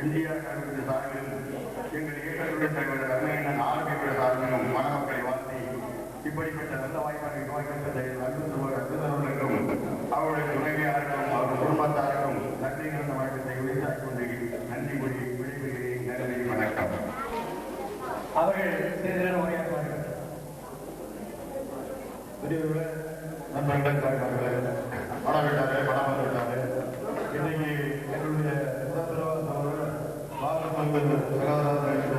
Speaker 9: இந்தியா கழகத்தின் சார்பிலும் எங்கள் இயக்கத்துடைய தலைவர் அருமையண்ணன் ஆரோக்கிய சார்பிலும் மணமக்களை வாழ்த்தி இப்படிப்பட்ட நல்ல வாய்ப்பாக உருவாக்கப்பட்ட அன்புத்தவர்களுக்கும் அவருடைய துணைவியாருக்கும் அவருடைய குடும்பத்தாருக்கும் நன்றி கலந்த வழக்கத்தை உரித்தாக்கிக் கொண்டு நன்றி கூறி விடைபெறுகிறேன். நன்றி, வணக்கம்.
Speaker 8: அவர்கள் சிறிது உரையாற்றுவார்கள். பெரியவர்களே, நண்பர்களே, தாய்மார்களே, பணம் விட்டாரு, பணம் வந்து விட்டாரு. இன்னைக்கு எங்களுடைய முதல்வர் பாலமங்கல் சகோதரர் என்ற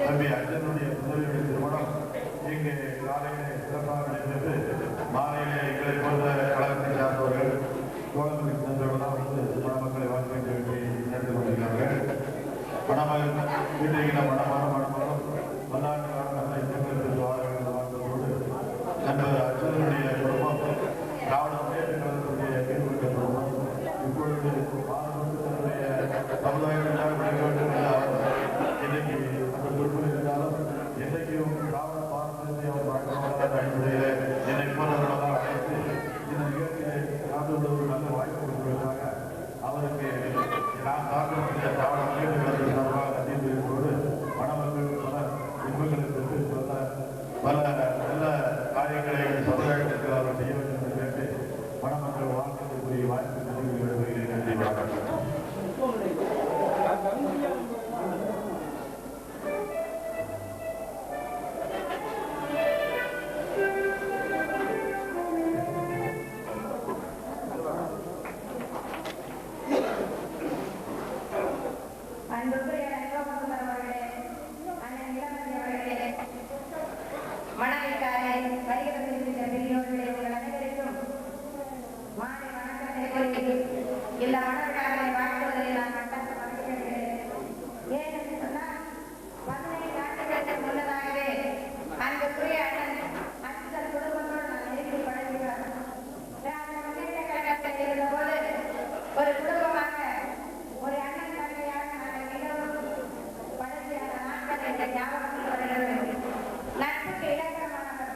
Speaker 8: தம்பி அர்ஜுனுடைய முதலியுடைய திருமணம் இங்கே காலையிலே சிறப்பாக நடைபெற்று மாலையிலே எங்களை போன்ற கழகத்தை சார்ந்தவர்கள் தோழமை சென்றவர்களாக வந்து மணமக்களை வாழ்க்கை நடத்தி கொண்டிருக்கிறார்கள். மணமகள் வீட்டில் மணமான மணமகளும் பல்லாண்டு காலங்களை பெற்று வாழ வேண்டும் வாழ்ந்ததோடு நண்பர் அர்ஜுனுடைய குடும்பம் திராவிட முன்னேற்ற கழகத்துடைய ஈடுபட்ட குடும்பம் இப்பொழுது தன்னுடைய சமுதாயத்திற்காக விளைய வேண்டும் என்ற இன்னைக்கு அந்த குடும்பம் இருந்தாலும் என்றைக்கும் திராவிட பாரம்பரியத்தை அவர் பார்க்கணும் அடிப்படையில் என்னை போன்றவர்களெல்லாம் அழைத்து இந்த நிகழ்ச்சியை கலந்து கொள்ள ஒரு நல்ல வாய்ப்பு கொடுப்பதற்காக அவருக்கு நான் சார்ந்த திராவிட முன்னேற்ற கழகத்தின் சார்பாக நன்றி தெரிவிப்பதோடு மணமக்கள் பல இன்பங்களை பெற்று பல நல்ல காரியங்களை சமுதாயத்திற்கு அவர் செய்ய வேண்டும் என்று கேட்டு மணமக்கள் வாழ்க்கைக்குரிய வாய்ப்பு நன்றி. நன்றி,
Speaker 10: இந்த மணவிழாவை வாழ்த்துவதில் நான் கட்டாக மகிழ்கிறேன். ஏனென்று சொன்னால் 15 ஆண்டுகளுக்கு முன்னதாகவே அன்புக்குரிய அண்ணன் அச்சுதல் குடும்பத்தோடு நான் நெருங்கி பழகுகிறார். திராவிட முன்னேற்ற கழகத்தில் இருந்தபோது ஒரு குடும்பமாக ஒரு அண்ணன் தங்கையாக நாங்கள் மிகவும் பழகிய நாட்கள் என்ற ஞாபகத்தில் வருகிறது. நட்புக்கு இலக்கணமானவர்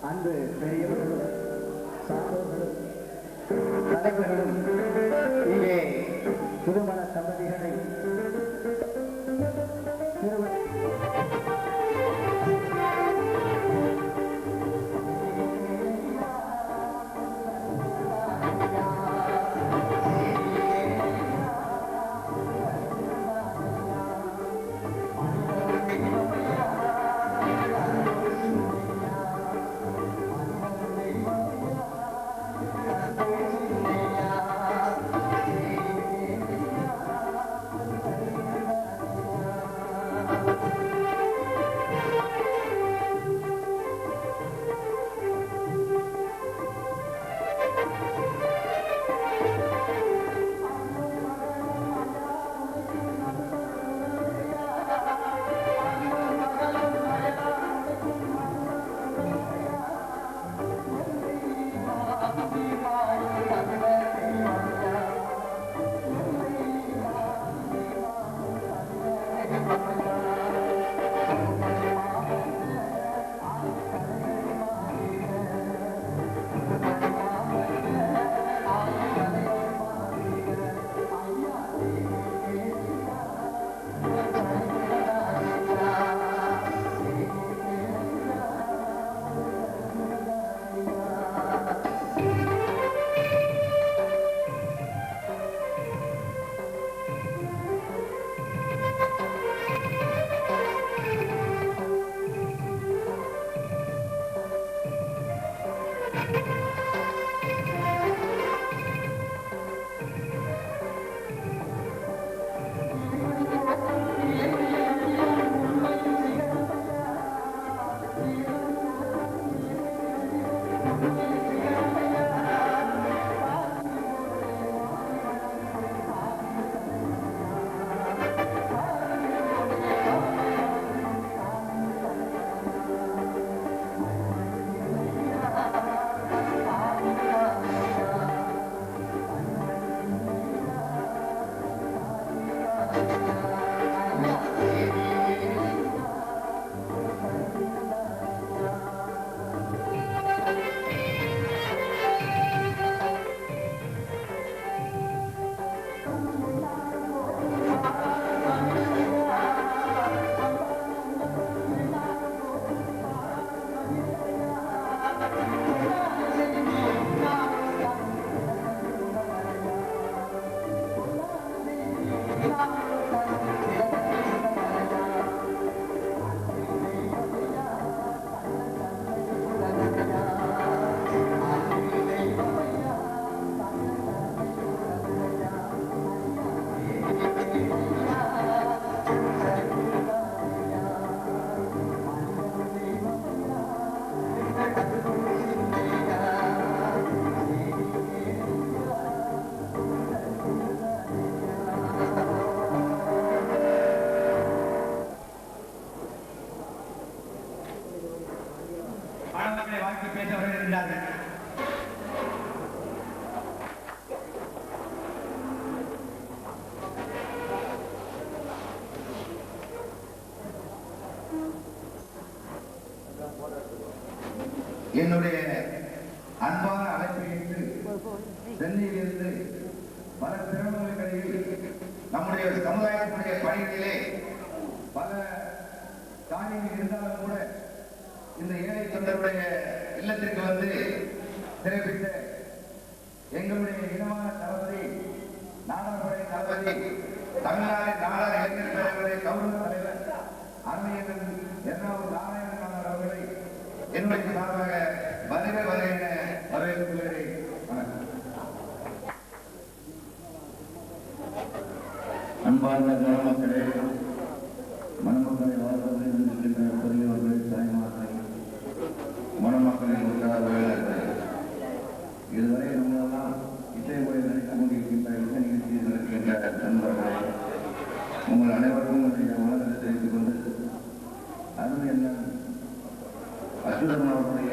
Speaker 11: அன்பு பெரியவர்களும் சான்றோர்களும் தலைவர்களும் இங்கே திருமண தம்பதிகளை
Speaker 12: வாழ்க்கை பேச வருகின்றார்கள்.
Speaker 9: என்னுடைய அன்பான அழைப்பை ஏற்று சென்னையிலிருந்து பல சிரமங்களுக்கிடையில் நம்முடைய சமுதாயத்தினுடைய பணிகளிலே பல காரியங்கள் இருந்தாலும் கூட இந்த ஏழை தொண்டருடைய இல்லத்திற்கு வந்து சிறப்பித்த எங்களுடைய இனமான தளபதி நாடாளுமன்ற தமிழ்நாடு நாடார் இளைஞர் பேரவையுடைய கௌரவ தலைவர் அருமையன் எர்ணாவூர் நாராயணன் அவர்களை என்னுடைய சார்பாக வருக வருக என வரவேற்றுக் கொள்கிறேன். அன்பார்ந்த மணமக்களே, மணமக்களை வாழ்வதில் இருக்கின்ற பெரியவர்கள், தாய்மார்கள், மணமக்களின் உற்சாகங்கள், இதுவரை நம்மளெல்லாம் இசை முறை நடத்திக் கொண்டிருக்கின்ற இசை நிகழ்ச்சியில் நடக்கின்ற நண்பர்களே, உங்கள் அனைவருக்கும் என்னுடைய மனதை தெரிவித்துக் கொண்டு அருமை அண்ணன் அச்சுதன் அவருடைய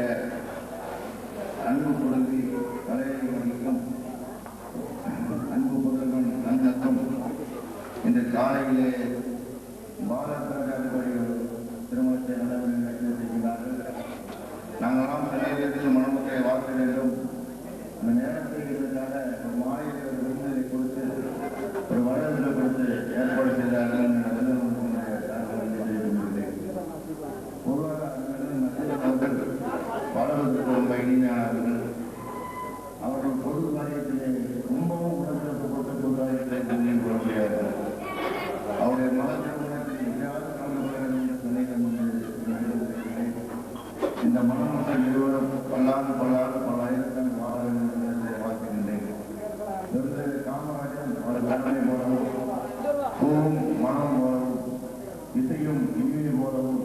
Speaker 9: அன்பு புதல்வி கலையை வகிக்கும் அன்பு புதல்வன் நந்தத்தும் இந்த காலையிலே பாரத் ராஜாவுடைய திருமணத்தை நடவடிக்கைகள் நாங்களாம் சென்னையிலிருந்து மணமக்களை வாழ்க்க வேண்டும். அந்த நேரத்தில் இருந்ததால ஒரு மாலையில் ஒரு விருந்தினை கொடுத்து ஒரு வரவேற்பை கொடுத்து ஏற்பாடு செய்தார்கள். பொதுவாக அவர்கள் வளர்வதற்கு ரொம்ப இனிமையானவர்கள். அவர்கள் பொது காரியத்திலே ரொம்பவும் உடன்பிறப்பு போட்டு பொதுவாக கூற முடியாது. அவருடைய மதத்திற்கு இந்த மணமக்கள் இருவரும் பல்லாண்டு பல்லாயிரக்கணக்கான வாழ வாழ்க்கின்றேன். காமராஜன் அவர் கருணை போலவும் பூவும் மனம் போலவும் இசையும் இனிமை போலவும்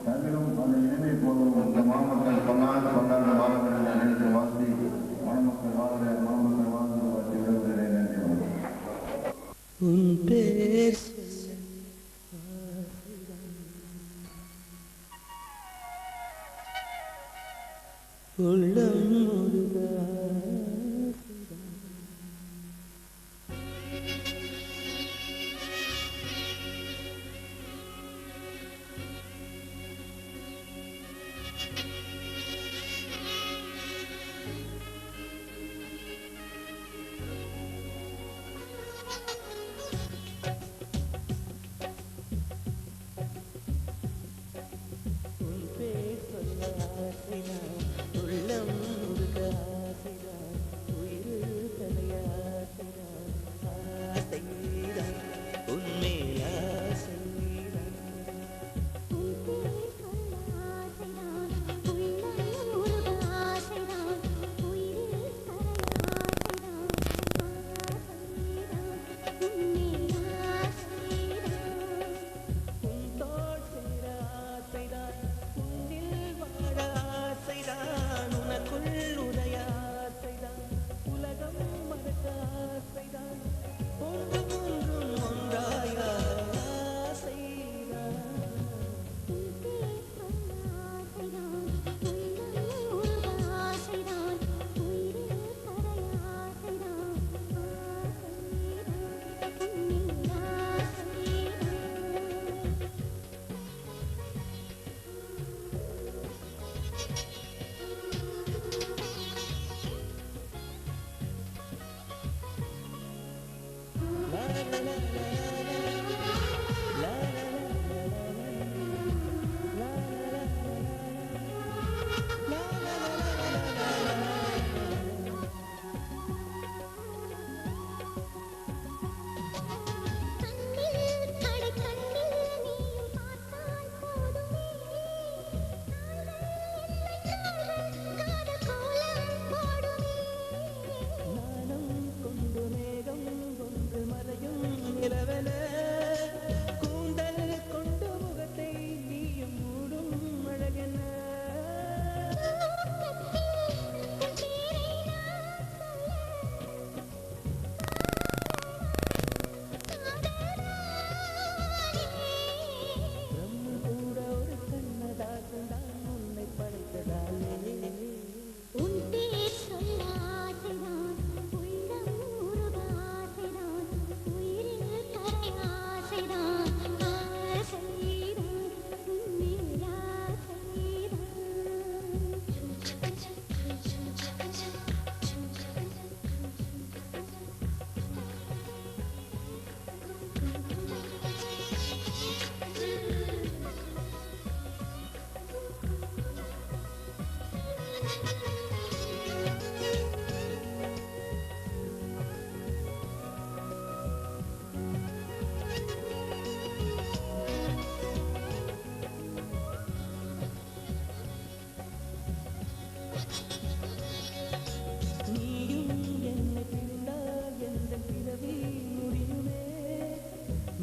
Speaker 9: தமிழும் அந்த இனிமை போலவும் இந்த மணமக்கள் பல்லாண்டு வாழ வேண்டும் என்று வாழ்த்தி மணமக்கள் மணமக்கள் வாழ்ந்து வாழ்த்தி விடுகிறேன். நன்றி.
Speaker 7: உள்ளம் முருகா நிலவே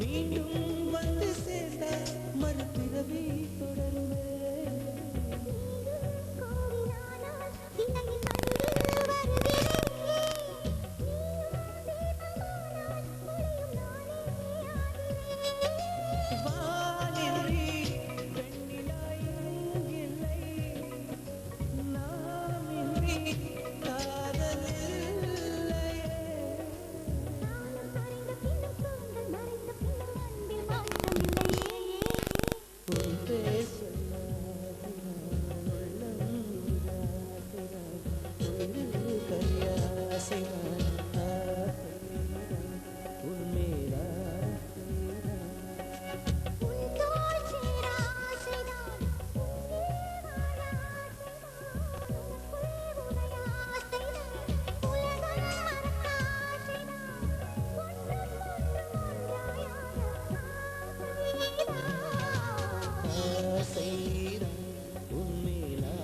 Speaker 7: மீண்டும் வந்து சேர்ந்தால் மறுபிறவி தொடருமே. வானின்றி வெண்ணிலாயும் இல்லை, நாமின்றி காதலில்லையே. உன் பேர் சொல்லாதினால் உள்ளம் உருகாதினால் உயிரில் கையாசைதான் ஆசைதான் உன் மேலாசைதான். ஆசைதான் உன் மேலாசைதான்.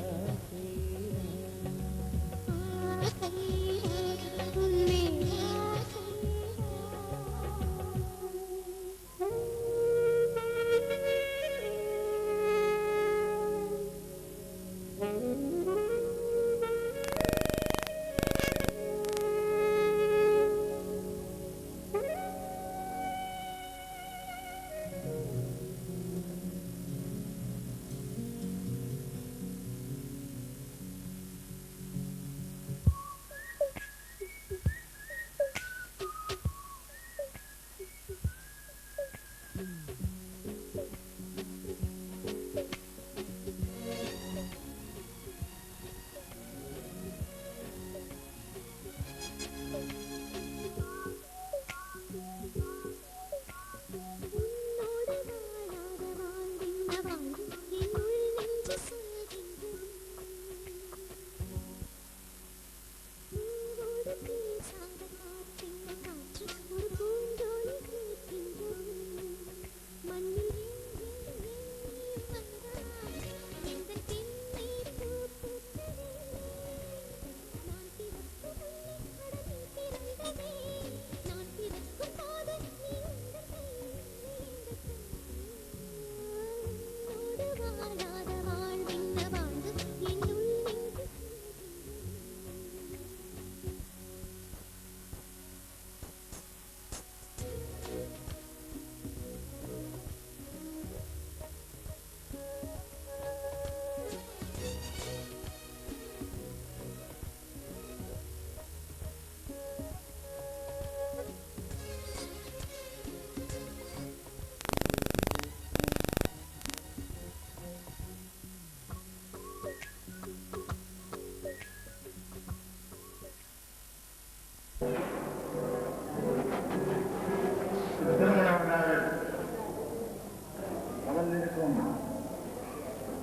Speaker 9: அமர்ந்திருக்கும்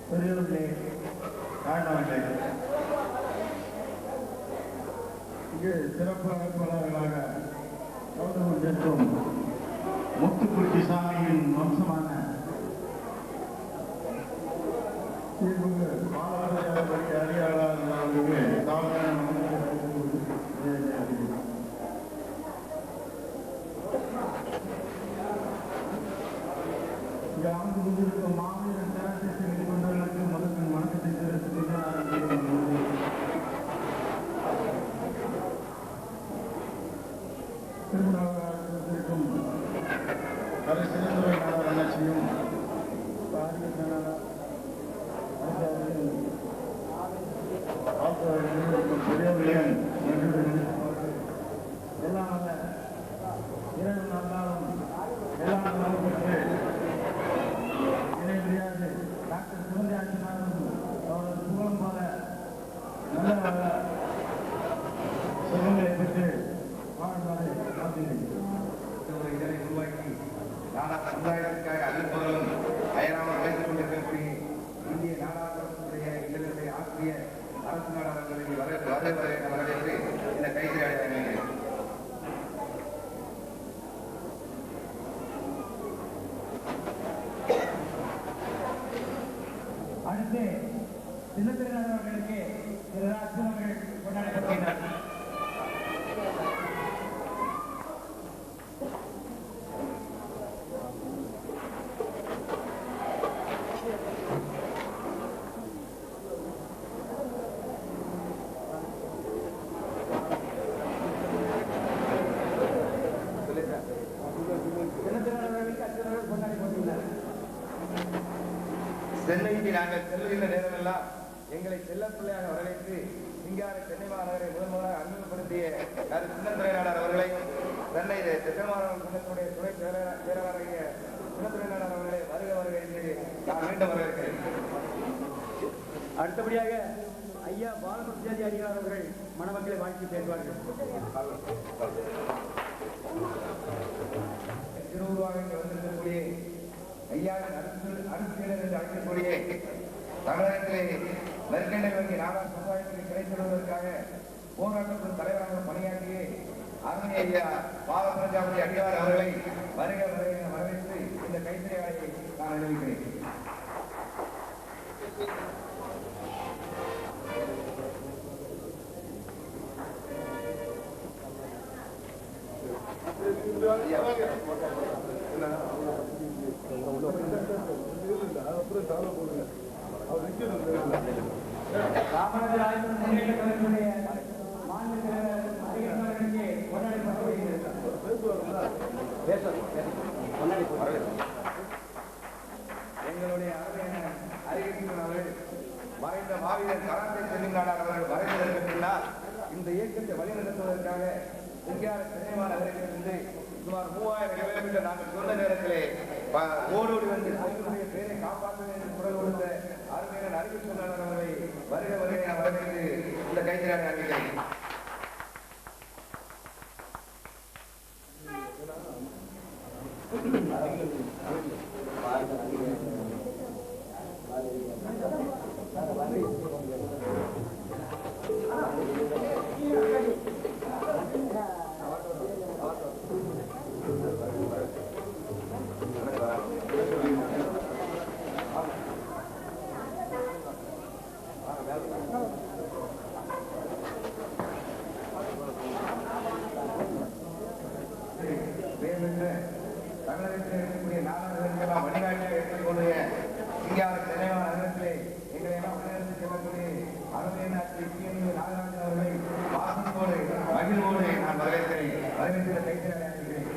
Speaker 9: பெரியவர்களே, தாய்மார்களே, இங்கு சிறப்பு அழைப்பாளர்களாக கலந்து கொண்டிருக்கும் முத்துக்குட்டி சாமியின் வம்சமான தீர்வு பாலாஜி அறியாளர் அவர்களுக்கு இங்கே அமர்ந்து கொண்டிருக்கும் மாவீரன் தியாகத்தை செய்து கொண்டவர்களுக்கு முதல் வணக்கத்தை தெரிவித்துக் கொண்டு திருமணம் சிறந்துரை நாடார் அண்ணாச்சியும் பெரியவர்களையும் எல்லாம் அல்ல இரவு நாளாலும் எல்லாம் நாளும் பெற்று இணை முடியாது டாக்டர் சிவந்தியாச்சினாரும் அவரது புகழும் போல நல்ல சுகங்களை பெற்று வாழ்வாரை காத்திருக்கிறேன். இதனை உருவாக்கி நாடா சமுதாயத்திற்காக அல்லுபொருளும் அயராமல் வைத்துக் கொண்டிருக்கிற இந்திய நாடாளுமன்றத்துடைய இல்லத்தை ஆற்றிய அரசு நாடாளுமன்றத்தை வரவேற்று இந்த கைது அடைகிறேன். அடுத்து சின்னத்திரநாதன் அவர்களுக்கு திரு ராஜன் அவர்கள் கொண்டாடப்படுகிறார். சென்னைக்கு நாங்கள் செல்லுகின்ற நேரமெல்லாம் எங்களை செல்ல பிள்ளையாக வரவேற்று சிங்கார சென்னை மாநகரை முதன்முதலாக அறிமுகப்படுத்திய திரு சின்னத்துறையாளர் அவர்களை சென்னை திட்டமானவர் சங்கத்தினுடைய துணை செயலாளராகிய சின்னத்துறையாளர் அவர்களை வருக வருக என்று நான் மீண்டும் வரவேற்கிறேன்.
Speaker 11: அடுத்தபடியாக ஐயா பாலமுருகேஜி அடியார் அவர்கள் மணமக்களை வாழ்த்து பேசுவார்கள்.
Speaker 9: திருவுருவாக இங்கு வந்திருக்கக்கூடிய ஐயாவின் அரசியலர் என்று அழைக்கக்கூடிய தமிழகத்திலே நெருக்கண்டை வங்கி நாடார் சமுதாயத்திற்கு கிடைத்திருவதற்காக போராட்டத்தின் தலைவராக பணியாற்றிய அருமை ஐயா பாலமுருகேஜி அடியார் அவர்களை வருக வருக என வரவேற்று இந்த கைத்தறியாளை நான் அறிவிக்கிறேன்.
Speaker 11: ராமராஜர் ஆய்வு முன்னேற்ற கழகத்தினுடைய மாநில தலைவர்
Speaker 9: எங்களுடைய அருமையான அறிவிக்கும் அவர்கள் மறைந்த மாவீரர் கராத்தே செல்லிங்கானார் அவர்கள் மறைந்ததற்கு பின்னால் இந்த இயக்கத்தை வழிநடத்துவதற்காக சிங்கார சினிமா நகரிலிருந்து சுமார் 3000 கிலோமீட்டர் நாங்கள் சொன்ன நேரத்திலே ஓடோடி வந்து அவர்களுடைய பேரை காப்பாற்ற வேண்டும் குரல் கொடுத்த அருமையான அறிவிக்கும் அவர்களை வருக வருகை என வரவேற்று இந்த கைதியாக அறிவிக்கிறேன். தமிழகத்தில் இருக்கக்கூடிய நாடாளுமன்றெல்லாம் வழிகாட்டியாக எடுத்துக்கொள்ளுடைய இந்தியாவில் சென்னைவா நகரத்திலே எங்களை எல்லாம் வழிநடத்தி செல்லக்கூடிய அருமையான நாகராஜன் அவர்களை வாசத்தோடு மகிழ்வோடு நான் வரவேற்கிறேன். வரவேற்கிற கைத்தறி அழைக்கிறேன்.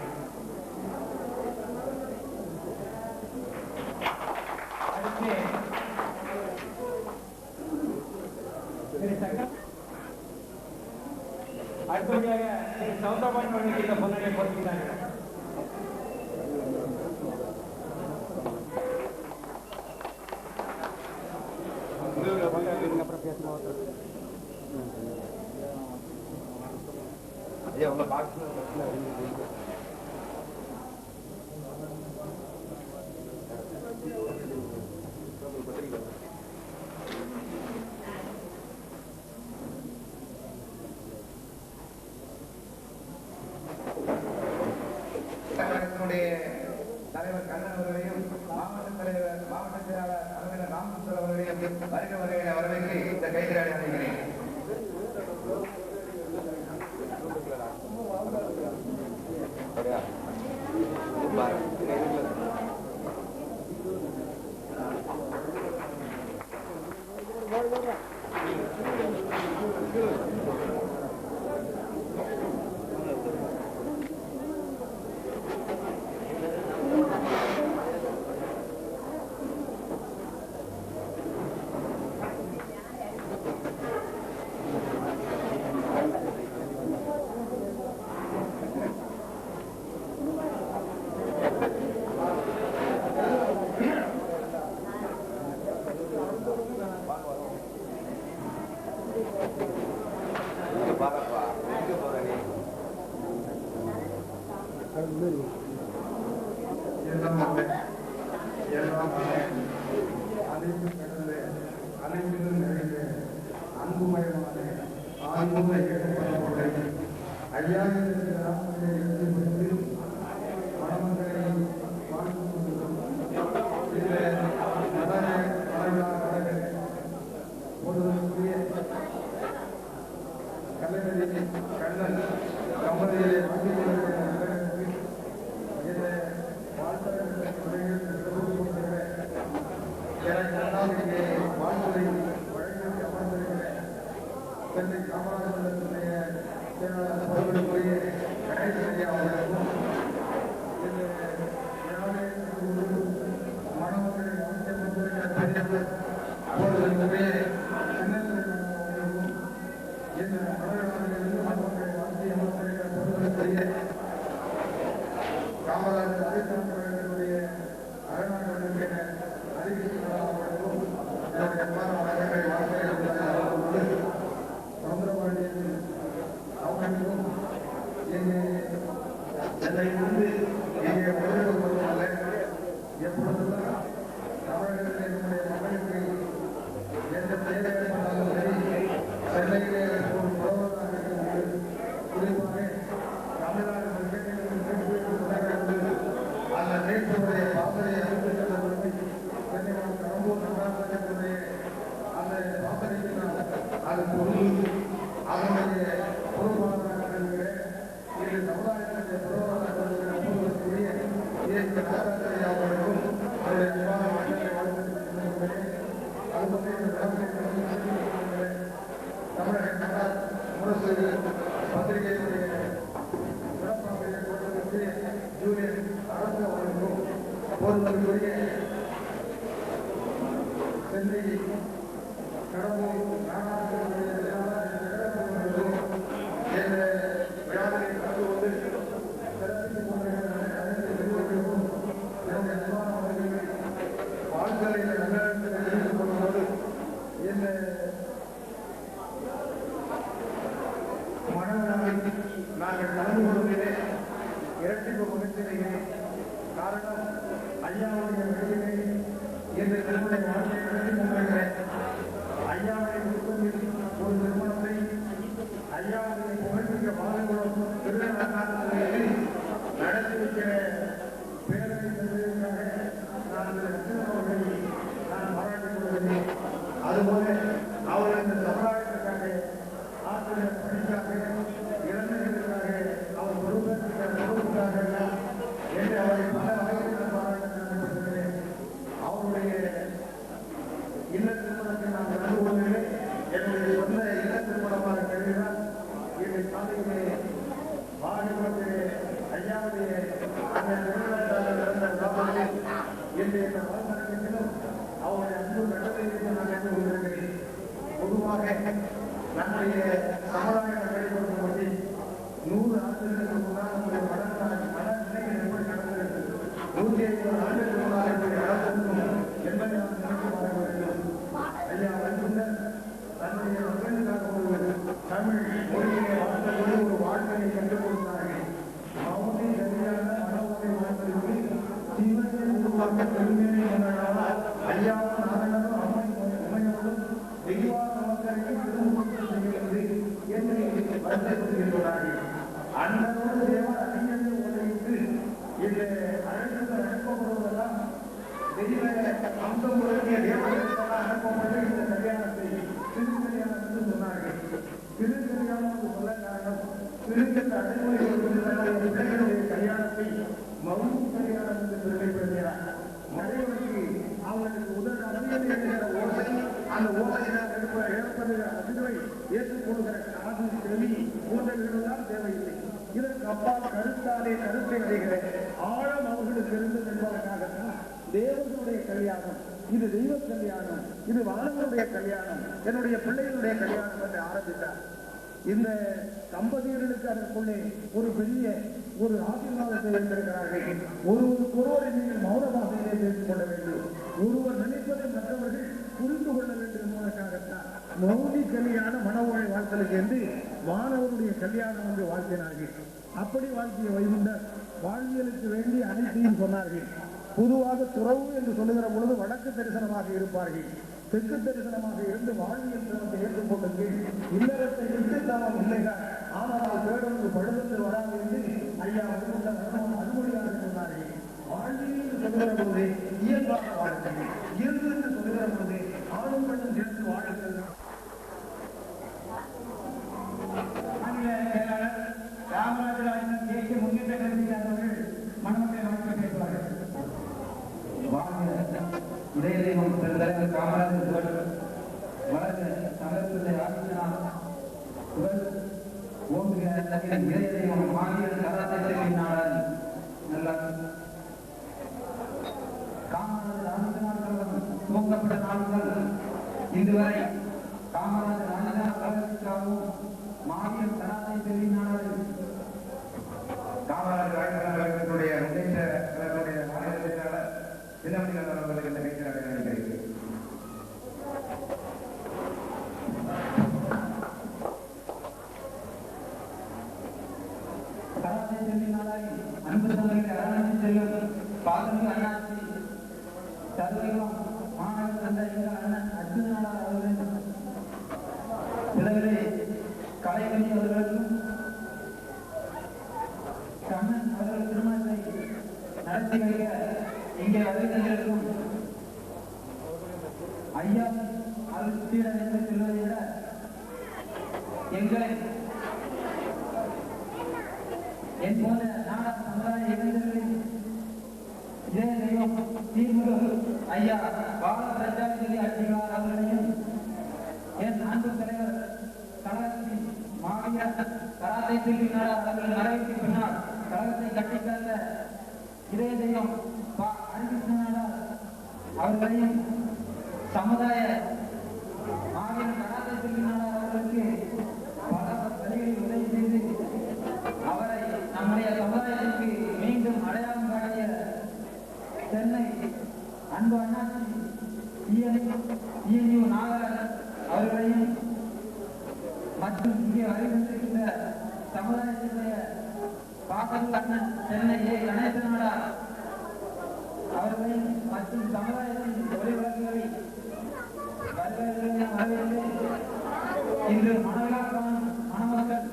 Speaker 11: அடுத்தபடியாக சவுந்தரபாணி அவர்களுக்கு இந்த பொன்னடியை கொடுக்கிறார்கள்.
Speaker 9: ஐயா உங்க பாக்ஸ் தலைவர் கண்ணன் அவர்களையும் மாவட்ட செயலாளர் தலைவர் ராமச்சந்திரன் அவர்களையும் வருக வருகை வரவேற்று இந்த கைதிராடி அழைக்கிறேன். காமராஜர்
Speaker 8: காமராஜர் அறிவித்தவர்களுடைய அரணாங்களுடைய அறிவிப்பு அவர்களுக்கும் என்னுடைய அன்பான வணக்கங்களை வாழ்க்கையை சமுதிரபாண்டியன் அவர்களுக்கும் என்னை வந்து இங்கே வருவதல்ல எப்பொழுதெல்லாம் தமிழகத்தில் என்னுடைய மகனுக்கு எந்த தேவை ஏற்பட்டாலும் சரி சென்னையிலே ஒரு புரோகராக இருக்கிறது குறிப்பாக தமிழ்நாடு அந்த நேற்றுடைய பாசனை அறிவித்தவர்களுக்கு சென்னை கடம்பூர் சமுதாயத்தினுடைய அந்த பாசனைக்கு நான் அது பொருள் அதனுடைய பொறுப்பாளராக இருக்கிறேன் இது சமுதாயத்தினுடைய பொருளாதார கூடிய இயற்கை நாகாச்சாரி அவர்களுக்கும் அவருடைய அன்பான மக்களை வாழ்த்து தமிழக முரசு பத்திரிகையினுடைய ஜூனியர் அரசு அவர்களுக்கும் பொறுத்தவர்களுடைய சென்னை கடம்பூர் என்ற விழாவை கலந்து சிறப்பித்துக் கொண்டிருக்கும் என்னுடைய அன்பானவர்களை வாழ்க்கையை நகரத்தில் தெரிவித்துக் கொள்ளும்போது இந்த மனநலனை நாங்கள் கலந்து கொள்வதிலே இரட்டிப்பு மகிழ்ச்சியடைகிறேன். காரணம் ஐயாவுடைய வெளியிலே இந்த திருமண வாழ்க்கையை நடத்தி கொண்டிருக்கிறேன். ஐயாவுடைய குடும்பத்தில் ஒரு திருமணத்தை ஐயாவுடைய புகழ்மிக்க பாதங்களும் திருநங்காரத்திலே நடத்தி வைக்கிற பேரவை செல்வதற்காக நான் அவர்களை நான் பாராட்டிக் கொள்கிறேன். அதுபோல அவர் இந்த சமுதாயத்திற்காக ஆசிரியர் பணிக்காக இளைஞர்களுக்காக அவர் பொறுப்புக்காக எல்லாம் என்று அவரை பல வகையில் பாராட்ட நடத்தப்படுகிறேன். அவருடைய இல்ல திருமணத்தை நான் கலந்து கொள்கிறேன். என்னுடைய சொந்த இல்ல திருமணமாக கருதினால் இந்த காலையிலே பாகவத்திலே ஐயாவுடைய அந்த திருமணத்தால் நடந்த விழாவில் இன்றைய இந்த வாழ்நாளிலும் அவருடைய அன்பு நடத்தையை நான் கண்டு கொண்டிருக்கிறேன். பொதுவாக நம்முடைய சமுதாய நடைபெறும்படி 100 ஆண்டுகளுக்கு முன்னால் நம்முடைய மனநிலைகள் எப்படி நடந்தது, 150 ஆண்டுகளுக்கு முன்னால் எப்படி நடந்திருக்கும் என்பதை நாம் நினைத்து பார்க்க வேண்டும். ஐயா வைகுண்டர் தன்னுடைய மக்களுக்காக ஒரு தமிழ் மொழியிலே வாழ்ந்தபோது ஒரு வாழ்க்கையை கற்றுக் கொடுத்தார்கள். மௌனி சரியான மனோதை வாழ்ந்ததற்கு சிவனை உருவாக்க பெருமையை கொண்டாடால் ஐயாவும் நாராயணனும் அமையவரும் தெய்வான மக்களுக்கு திருமணம் செய்கிறது என்று வருத்தப்படுகிறார்கள். அண்ணனோடு தேவன் அறிஞரை உதவித்து இந்த அழைப்புகள் அனுப்பப்படுவதெல்லாம் தெய்வ அம்சம் உடைய தேவர்களுக்கெல்லாம் அனுப்பப்பட்டு இந்த கல்யாணத்தை திருக்கல்யாணம் என்று சொன்னார்கள். திருக்கல்யாணம் என்று சொல்ல காரணம் திருக்கல் அடைமொழிகள் தன்னுடைய பிள்ளைகளுடைய கல்யாணத்தை மௌன கல்யாணம் என்று பெருமைப்படுகிறார். மறைவதற்கு அவர்களுக்கு உதவி அறிவியல் ஓசை அந்த ஓசையினால் ஏற்படுகிற அதிர்வை ஏற்றுக்கொள்கிற காது செவி போன்றவர்கள்தான் தேவையில்லை. இதற்கு அப்பால் கருத்தாலே கருத்தை அடைகிற ஆழம் அவர்களுக்கு இருந்தது என்பதற்காகத்தான் தேவர்களுடைய கல்யாணம், இது தெய்வ கல்யாணம், இது வானவருடைய கல்யாணம், என்னுடைய பிள்ளைகளுடைய கல்யாணம் என்று ஆரம்பித்தார். இந்த தம்பதியர்களுக்கு அதற்குள்ளே ஒரு பெரிய ஒரு ஆசீர்வாதத்தை வைத்திருக்கிறார்கள். ஒருவரை நீங்கள் மௌனமாகவே பேசிக் கொள்ள வேண்டும். ஒருவர் நினைப்பதை மற்றவர்கள் புரிந்து கொள்ள வேண்டும் என்பதற்காகத்தான் மௌனி கல்யாண மனவோழை வாழ்த்தலுக்கு என்று வானவருடைய கல்யாணம் என்று வாழ்த்தினார்கள். அப்படி வாழ்த்திய வைகுண்டர் வாழ்வியலுக்கு வேண்டி அனைத்தையும் சொன்னார்கள். பொதுவாக துறவு என்று சொல்லுகிற பொழுது வடக்கு தரிசனமாக இருப்பார்கள். தெற்கு தரிசனமாக இருந்து வாழ்வியல் திறத்தை ஏற்றுக்கொண்டு இல்லறத்தை விட்டு தாம் இல்லைகள் ஆனால் பேருந்து பழுதத்து வராது என்று ஐயா அனுமதியாக சொன்னார்கள். வாழ்வியல் சொல்லுகிற பொழுது இயல்பாக வாழ்க்கை, இயல்பு என்று சொல்லுகிற பொழுது ஆளும் பெண்ணும் சேர்ந்து வாழ்கிறது. ராமராஜராஜன் தேசிய முன்னேற்ற கல்வியாளர்கள் மணமக்களை வாழ்க்கை பேசுவார்கள்.
Speaker 12: இதய தெய்வம் பெருந்தலைவர் காமராஜர் புகழ் வளர்ந்த சமர்ப்பித்த ஆட்சியினால் புகழ் ஓங்குகிற இதய தெய்வம் மாநில கதாசிரியரின் நாடன் நல்ல காமராஜர் ஆனந்தநாதன் துவக்கப்பட்ட நாட்கள் இன்று வரை காமராஜர் ஆனந்தநாத் கழகத்திற்காகவும் மாநில கதாசிரியரின் நாடன் காமராஜர் கழகத்தினுடைய சின்னமணிகளார் அவர்களுக்கு இந்த கைத்தறி நினைக்கிறேன். கராத்தே செல்வினாலாய் அன்பு தந்தைகளை அரணி செல்லும் பாதமிகு அண்ணாச்சி சர்வகம் மாநகர் தந்தை எங்கள் அண்ணன் அர்ஜுனாளார் அவர்கள் இளவிலே கலைமணி அவர்களுக்கும் கண்ணன் அவர்கள் திருமணத்தை நடத்தி வைக்க இங்கே வருகிறவர்களுக்கும் ஐயா அருள் சீடன் என்று சொல்வதை விட எங்களை என் போல நாடா சமுதாய இளைஞர்களின் இதே தெய்வம் தீர்வு ஐயா பால பிரஜாபதி அடிகளார் அவர்களையும் என் அன்பு தலைவர் கழகத்தின் மாவீரர் கராத்தே செல்வினார் அவர்கள் மறைவுக்கு பின்னால் கழகத்தை கட்டிக்காத்த இதே தெய்வம் அருகிருஷ்ணனார் அவர்களையும் சமுதாய மாவீரர் கராத்தே செல்வினார் அவர்களுக்கு பல வழிகளில் உதவி செய்து அவரை நம்முடைய சமுதாயத்திற்கு மீண்டும் அடையாளம் காட்டிய சென்னை அன்பு அண்ணாச்சி இஎன்யூ நாகராஜன் அவர்களையும் மற்றும் இங்கே வருகின்ற சமுதாயத்தினுடைய பாசல் அண்ணன் சென்னை ஏ கணேசனாடா அவர்களையும் மற்றும் சமுதாயத்தின் ஒளிவிளக்குகளை வரவேற்று இன்று மணவிழா காணும் மணமக்கள்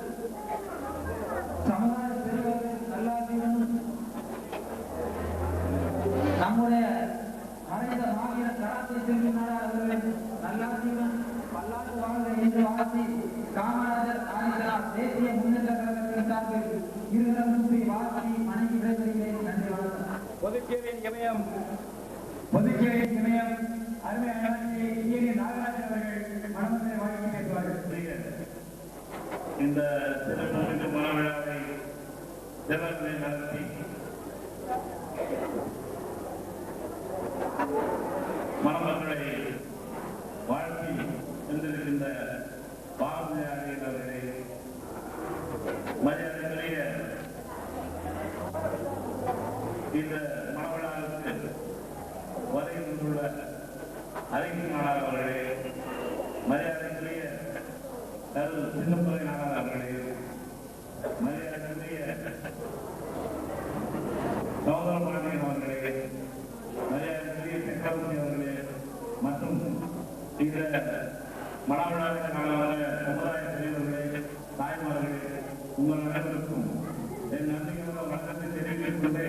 Speaker 12: சமுதாய பெரியவர்கள் நல்லாசியுடனும் நம்முடைய மறைந்த மாவீரர் கராத்தே செல்வினார் அவர்களின் நல்லாசியுடன் பல்லாண்டு வாழ்க என்று வாழ்த்தி காமராஜர் ஆதித்தனார் தேசிய முன்னேற்ற கழகத்தின் சார்பில் இருதரம் கூப்பி வாழ்த்தி மனைவி விடைபெறுகிறேன். நன்றி, வணக்கம்.
Speaker 11: புதுச்சேரியின் இமயம் அருமை அண்ணாச்சி இஎன்யூ நாகராஜன் அவர்கள் மணமக்களை வாழ்க்கை பேசுவார்கள்.
Speaker 8: இந்த சிறப்பு மனவிழாவை ஜனங்களை நடத்தி மணமக்களை வாழ்த்தி சென்றிருக்கின்ற பாரதியாரின் அவர்களை மரியாதைக்குரிய இந்த மணவிழாவுக்கு வருகின்றுள்ள அறிஞர் நாடார் அவர்களே, மரியாதைக்குரிய சின்னத்துறை நாடார் அவர்களே, மரியாதைக்குரிய சௌதரபாண்டியன் அவர்களே, மரியாதைக்குரிய சக்கரவர்த்தி அவர்களே மற்றும் இந்த மணவிழாவிற்கான சமுதாய தலைவர்களே, தாய்மார்களே, உங்கள் அனைவருக்கும் என் நன்றிகளோட வணக்கத்தை தெரிவித்துக் கொண்டு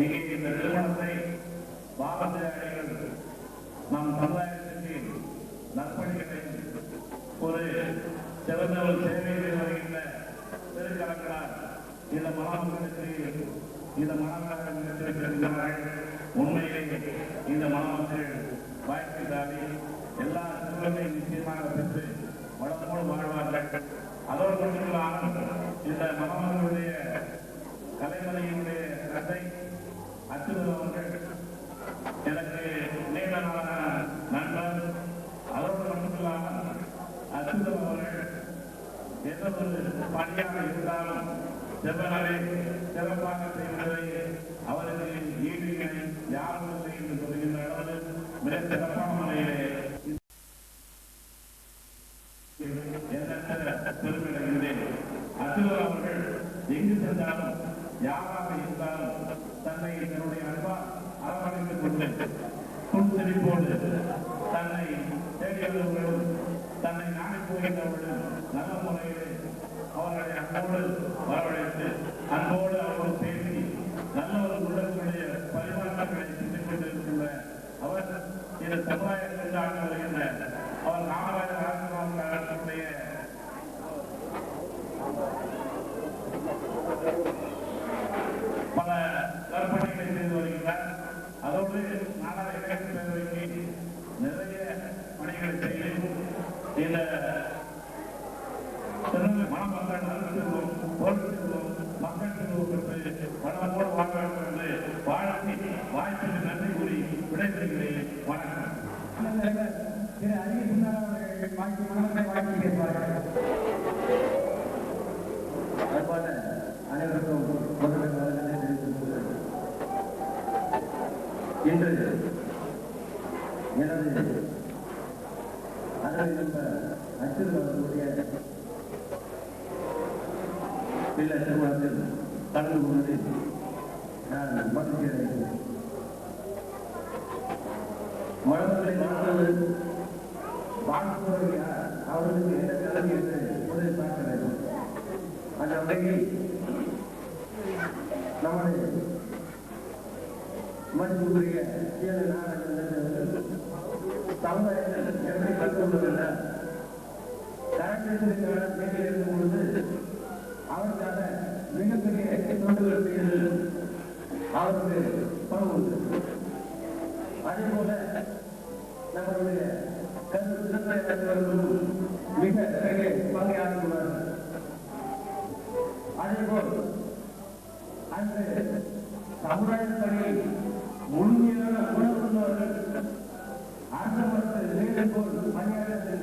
Speaker 8: இங்கே இந்த திருமணத்தை பாரதியாரிகள் நம் சமுதாயத்திற்கு நற்பணிகளை ஒரு சிறந்த ஒரு சேவை வருகின்ற திருக்கலங்களார் இந்த மணமக்களுக்கு இந்த மணமக்கள் நிறுத்தியிருக்கிறார்கள். உண்மையிலே இந்த மணமக்கள் வாய்ப்பு தாண்டி எல்லா செல்வங்களையும் நிச்சயமாக பெற்று வளமோடு வாழ்வார்கள். அதோடு மட்டுமில்லாமல் இந்த மணமக்களுடைய கலைமணியினுடைய கதை அச்சுதல் அவர்கள் எனக்கு நீண்ட நாளான நண்பர். அதோடு மட்டுமில்லாமல் அச்சுதல் அவர்கள் எந்த ஒரு பணியாக இருந்தாலும் செவ்வனரை சிறப்பாக செய்வதை அவருக்கு ஈடு இணை யாரும் இல்லை என்று சொல்கின்ற அளவில் மிக சிறப்பான முறையிலே பெருமிடுகின்றேன். அச்சுதல் அவர்கள் எங்கு சென்றாலும் யாராக இருந்தாலும் தன்னை தன்னுடைய அன்பால் அரவணைத்துக் கொண்டு புன்சிரிப்போடு தன்னை தேடியவர்களும் தன்னை நாடி போகின்றவர்களும் நல்ல முறையிலே அவர்களை அன்போடு வரவழைத்து அன்போடு அவர்கள் பேசி நல்ல ஒரு உள்ளங்களுடைய பரிமாற்றங்களை சிந்திக் கொண்டிருக்கின்ற அவர் இந்த சமுதாயத்திற்கு ஆண்டு வருகின்ற அவர் காமராஜர் அரசுடைய பல கற்பனைகளை செய்து வருகிறார். அதோடு நாடாள இலக்கிய பேரவைக்கு நிறைய பணிகளை செய்யும் இந்த மணமக்கள் நலத்திற்கும் பொருட்களும் மக்கள் பெற்று வளமோடு வாழ வேண்டும் என்று வாழ்த்தி வாய்ப்புக்கு நன்றி கூறி விடைபெறுகிறேன். வணக்கம்.
Speaker 12: திரு அறிவிந்தார் அவர்கள் வாழ்க்கை மணமக்களை வாழ்க்கை பேசுவார்கள். அதுபோல அனைவருக்கும் முதலில் நன்றி தெரிவித்துக் கொள்கிறேன்.
Speaker 8: இன்று எனது அச்சில் வரக்கூடிய பிள்ள திருமணத்தில் கலந்து கொண்டதில் நான் மகிழ்ச்சி அடைகிறேன். மணமக்களை வாழ்த்துவது யார், அவர்களுக்கு என்ன கல்வி என்று முதலில் பார்க்க வேண்டும். அந்த வகையில் நமது மதிப்புக்குரிய சமுதாயத்தில் எப்படி கற்றுக்கொள்வதில்லை கரண்டிற்கான தேவையில் இருக்கும் பொழுது அவருக்கான மிகப்பெரிய தொண்டுகள் செய்து அவருக்கு பணம். அதே போல நம்மளுடைய கருத்து மிக பெரிய பங்கை ஆற்றுள்ளார்கள். அதே போல் அந்த சமுதாயத்தில் முழுமையான உணர்வுள்ளவர்கள் அரச மரத்தில் போல் பணியாளர்கள்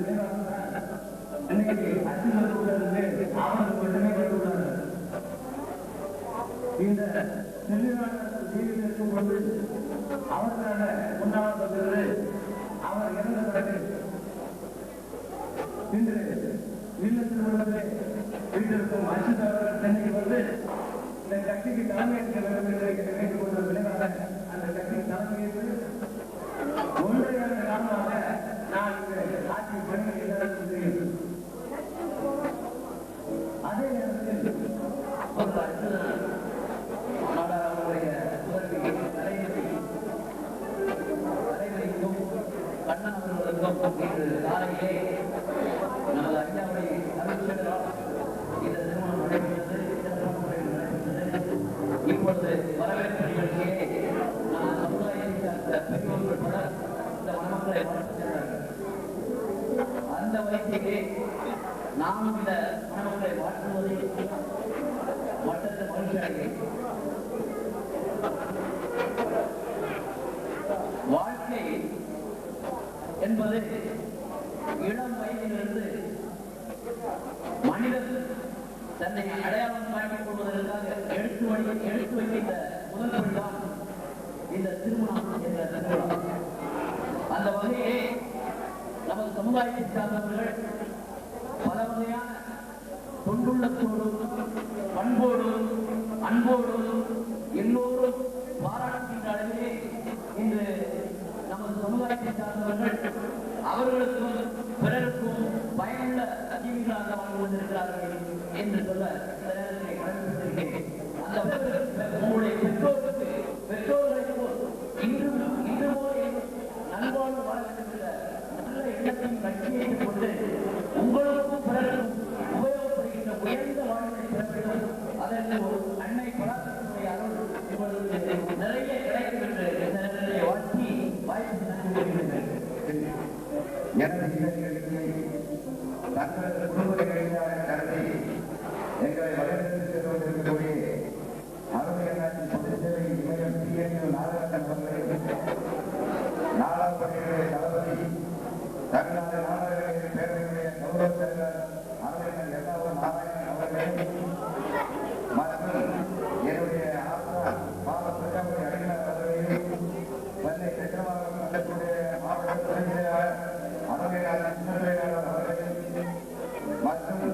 Speaker 8: இன்னைக்கு அச்சு மருத்துவர்கள் அவர்கள் மட்டுமே வந்துள்ளார்கள். இந்த செல்லிவான வீட்டில் இருக்கும் பொழுது அவர்களான உண்டாவது அவர் இறந்த பிறகு இன்று இல்லத்தில் உள்ளவர்களே வீட்டிற்கும் அச்சுத் அவர்கள் சென்னைக்கு வந்து இந்த கட்சிக்கு தலைமையேற்க வேண்டும் என்று கேட்டுக் கொண்ட விளைவாக அந்த கட்சிக்கு தலைமையேற்று ஒன்றையான காரணமாக நான் ஆட்சி பணியை எல்லாருக்கும். அதே நேரத்தில் ஒரு நாடாளுமன்ற தலைவருக்கும் கண்ணன் அவர்களுக்கும் இன்று காலையிலே நமது ஐயாவுடைய அமைச்சரால் இந்த திருமணம் நடைபெற்றது. இப்பொழுது வரவேற்பு நிகழ்ச்சியை நமது சமுதாயத்தை சார்ந்த பெரியோர்கள் பலர் இந்த மணமக்களை வாழ்த்துகிறார்கள். அந்த வகையிலே நாம் இந்த மணமக்களை வாழ்த்துவதில் மற்ற மகிழ்ச்சி அடைகிறேன். வாழ்க்கை என்பது இளம் வயதிலிருந்து மனிதன் தன்னை அடையாளம் காட்டிக் கொள்வதற்காக எடுத்து வைக்கின்ற முதல் படிதான் இந்த திருமணம் என்ற திருமணம். அந்த வகையிலே நமது சமுதாயத்தை சார்ந்தவர்கள் பல வகையான தொண்டுள்ளத்தோடும் பண்போடும் அன்போடும் எல்லோரும் பாராட்டுகின்ற அளவிலே இன்று நமது சமுதாயத்தை சார்ந்தவர்கள் அவர்களுக்கும் பிறருக்கும் பயனுள்ள ஜீவிகளாக வாழ்ந்து கொண்டிருக்கிறார்கள் என்று சொல்ல இந்த நேரத்தை கடமைப்பட்டிருக்கிறேன். அந்த உங்களுடைய பெற்றோர்களுக்கு இன்றும் நல்வாழ்வு வாழ வேண்டும் என்ற நல்ல எண்ணத்தையும் லட்சியத்தையும் கொண்டு உங்களுக்கும் பிறருக்கும் உபயோகப்படுகின்ற உயர்ந்த வாழ்வை பெற வேண்டும். அதற்கு ஒரு அன்னை பராசக்தியுடைய அருள் உங்களுக்கு நிறைய கிடைக்கும் என்று இந்த நேரத்தை வாழ்த்தி வாய்ப்பு நன்றி.
Speaker 9: தங்களது குடும்பங்களை கருதி எங்களை வரவேற்று கொண்டிருக்கக்கூடிய அரசியல் பொது சேவை இமயம் TNU நாராயணன் அவர்களை நாலாம் பணியுடைய தளபதி தமிழ்நாடு நாடாளுமன்ற பேரவையுடைய கௌரவ தலைவர் அரசியல் எல்லாவும் நாராயணன் அவர்களை மற்றும் என்னுடைய ஆசா பால பிரஜாபதி அடிமையாளர் அவர்களையும் சென்னை சக்கரவாகம் நடக்கூடிய மாவட்ட துணை செயலாளர் அரசியலாளர் அவர்களையும் மற்றும்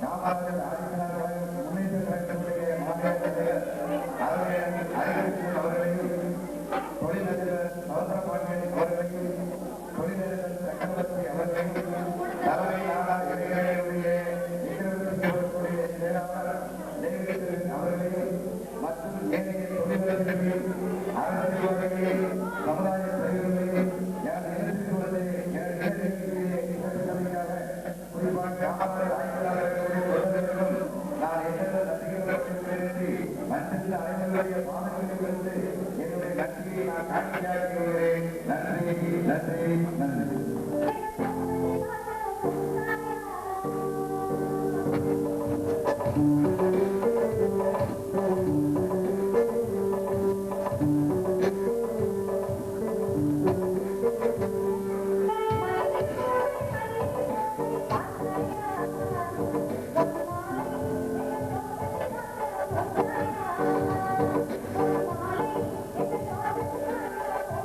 Speaker 9: காமராஜர் ஆதித்தனார் முன்னேற்ற கழகத்துடைய மாநில தலைவர் அறிவிப்பு அவர்களையும் தொழிலதிபர் சௌந்தரபாண்டியன் அவர்களையும் தொழிலதிபர் சக்கரவர்த்தி அவர்களையும் தலைமை நாடார் இளைஞர்களுடைய செயலாளர் அவர்களையும் மற்றும் ஏனைய தொழிலதிபர்களையும் அரசியல்வாதிகளையும் சமுதாய தலைவர்களையும் என்னுடைய கட்சியை நான் காட்சியாகிறேன். நன்றி நன்றி நன்றி.
Speaker 10: Thank you.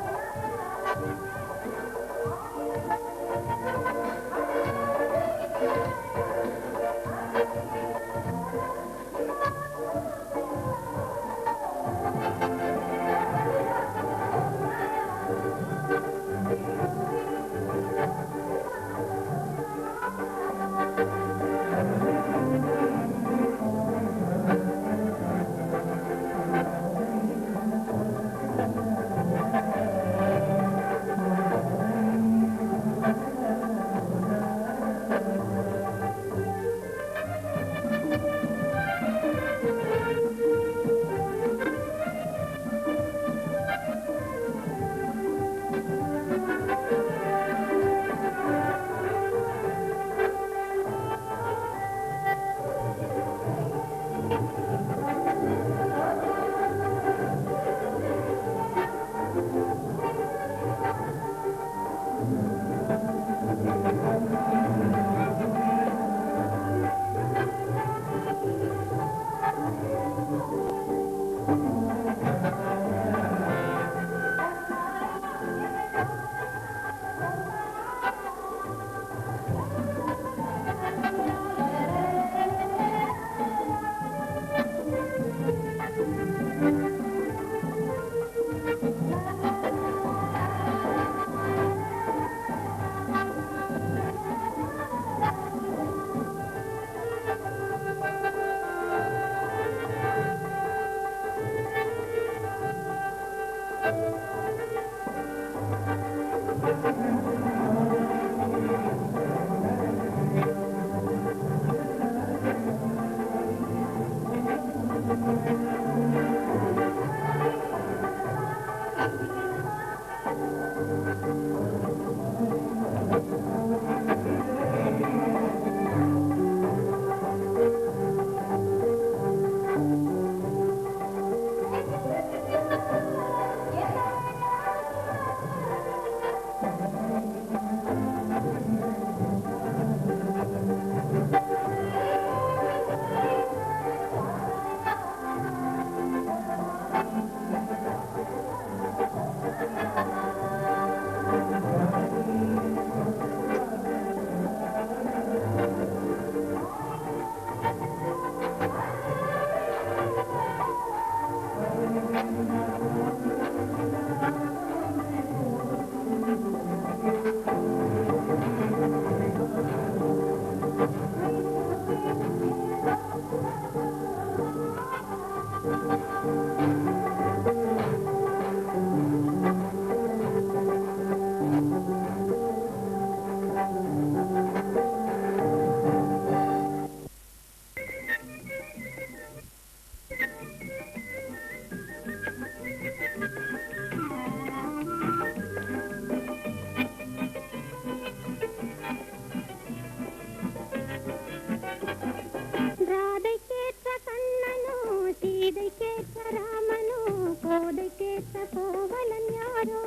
Speaker 4: போதைக்கேற்ற கோவலன் யாரோ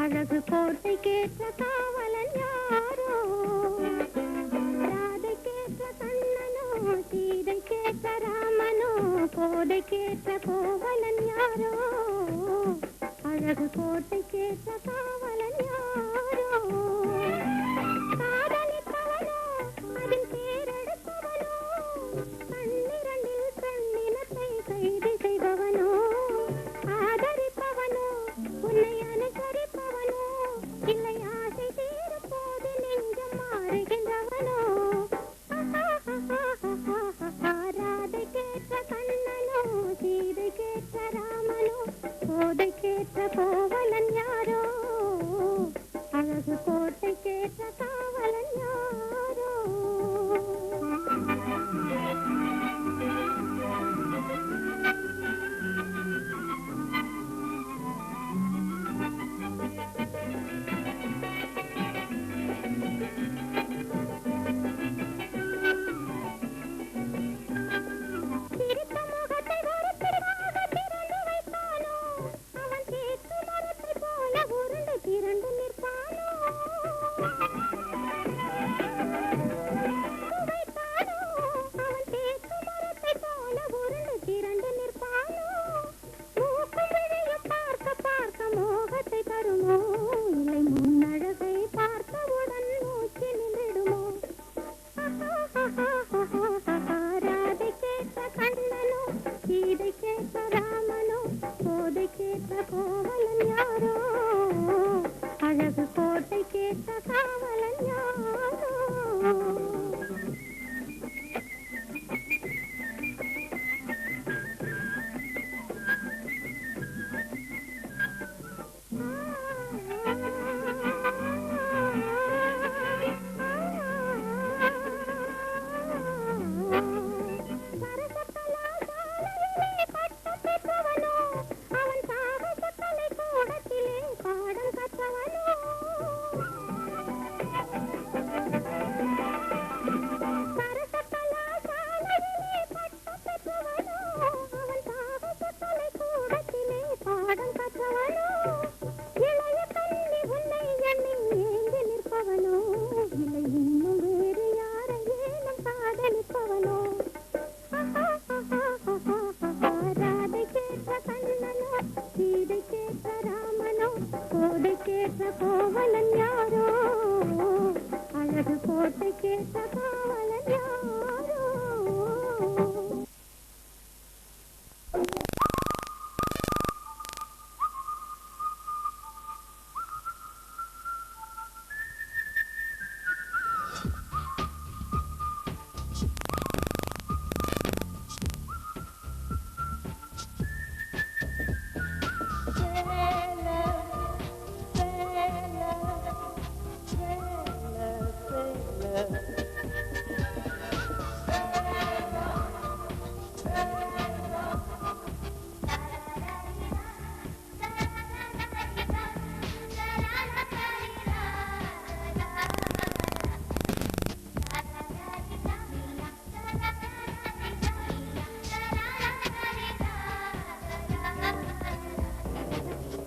Speaker 4: அழகு கோட்டைக்கேற்ற காவலன் யாரோ ராதைக்கேற்ற கண்ணனோ சீதைக்கேற்ற ராமனோ போதைக்கேற்ற கோவலன் யாரோ அழகு கோட்டைக்கேற்ற காவலன் யாரோ காதலிப்பவனோ அதில் பேரெடுப்பவனோ கண்ணிரண்டில் பெண்ணினத்தை கைது செய்பவனோ ஆதரிப்பவனோ உன்னை அனுசரிப்பவனோ இல்லை ஆசை தீரும் போது நெஞ்சம் மாறுகின்றவனோ ராதைக்கேற்ற கண்ணனோ சீதைக்கேற்ற ராமனோ போதைக்கேற்ற கோவலன் யாரோ அழகு கோட்டைக்கேற்ற காவலன் யாரோ சிரித்த முகத்தை ஒருத்தராக திறந்து வைத்தானோ அவன் தேக்கு மரத்தை போல உருண்டு திரண்டு நிற்பானோ வைத்தானோ அவன் தேக்கு மரத்தை போல உருண்டு திரண்டு நிற்பானோ மூக்கு விழியும் பார்க்க பார்க்க மோகத்தை தருமோ இல்லை முன்னழகை பார்த்தவுடன் மூச்சு நின்றிடுமோ ராதைக்கேற்ற கண்ணனோ சீதைக்கேற்ற ராமனோ போதைக்கேற்ற கோவலன் யாரோ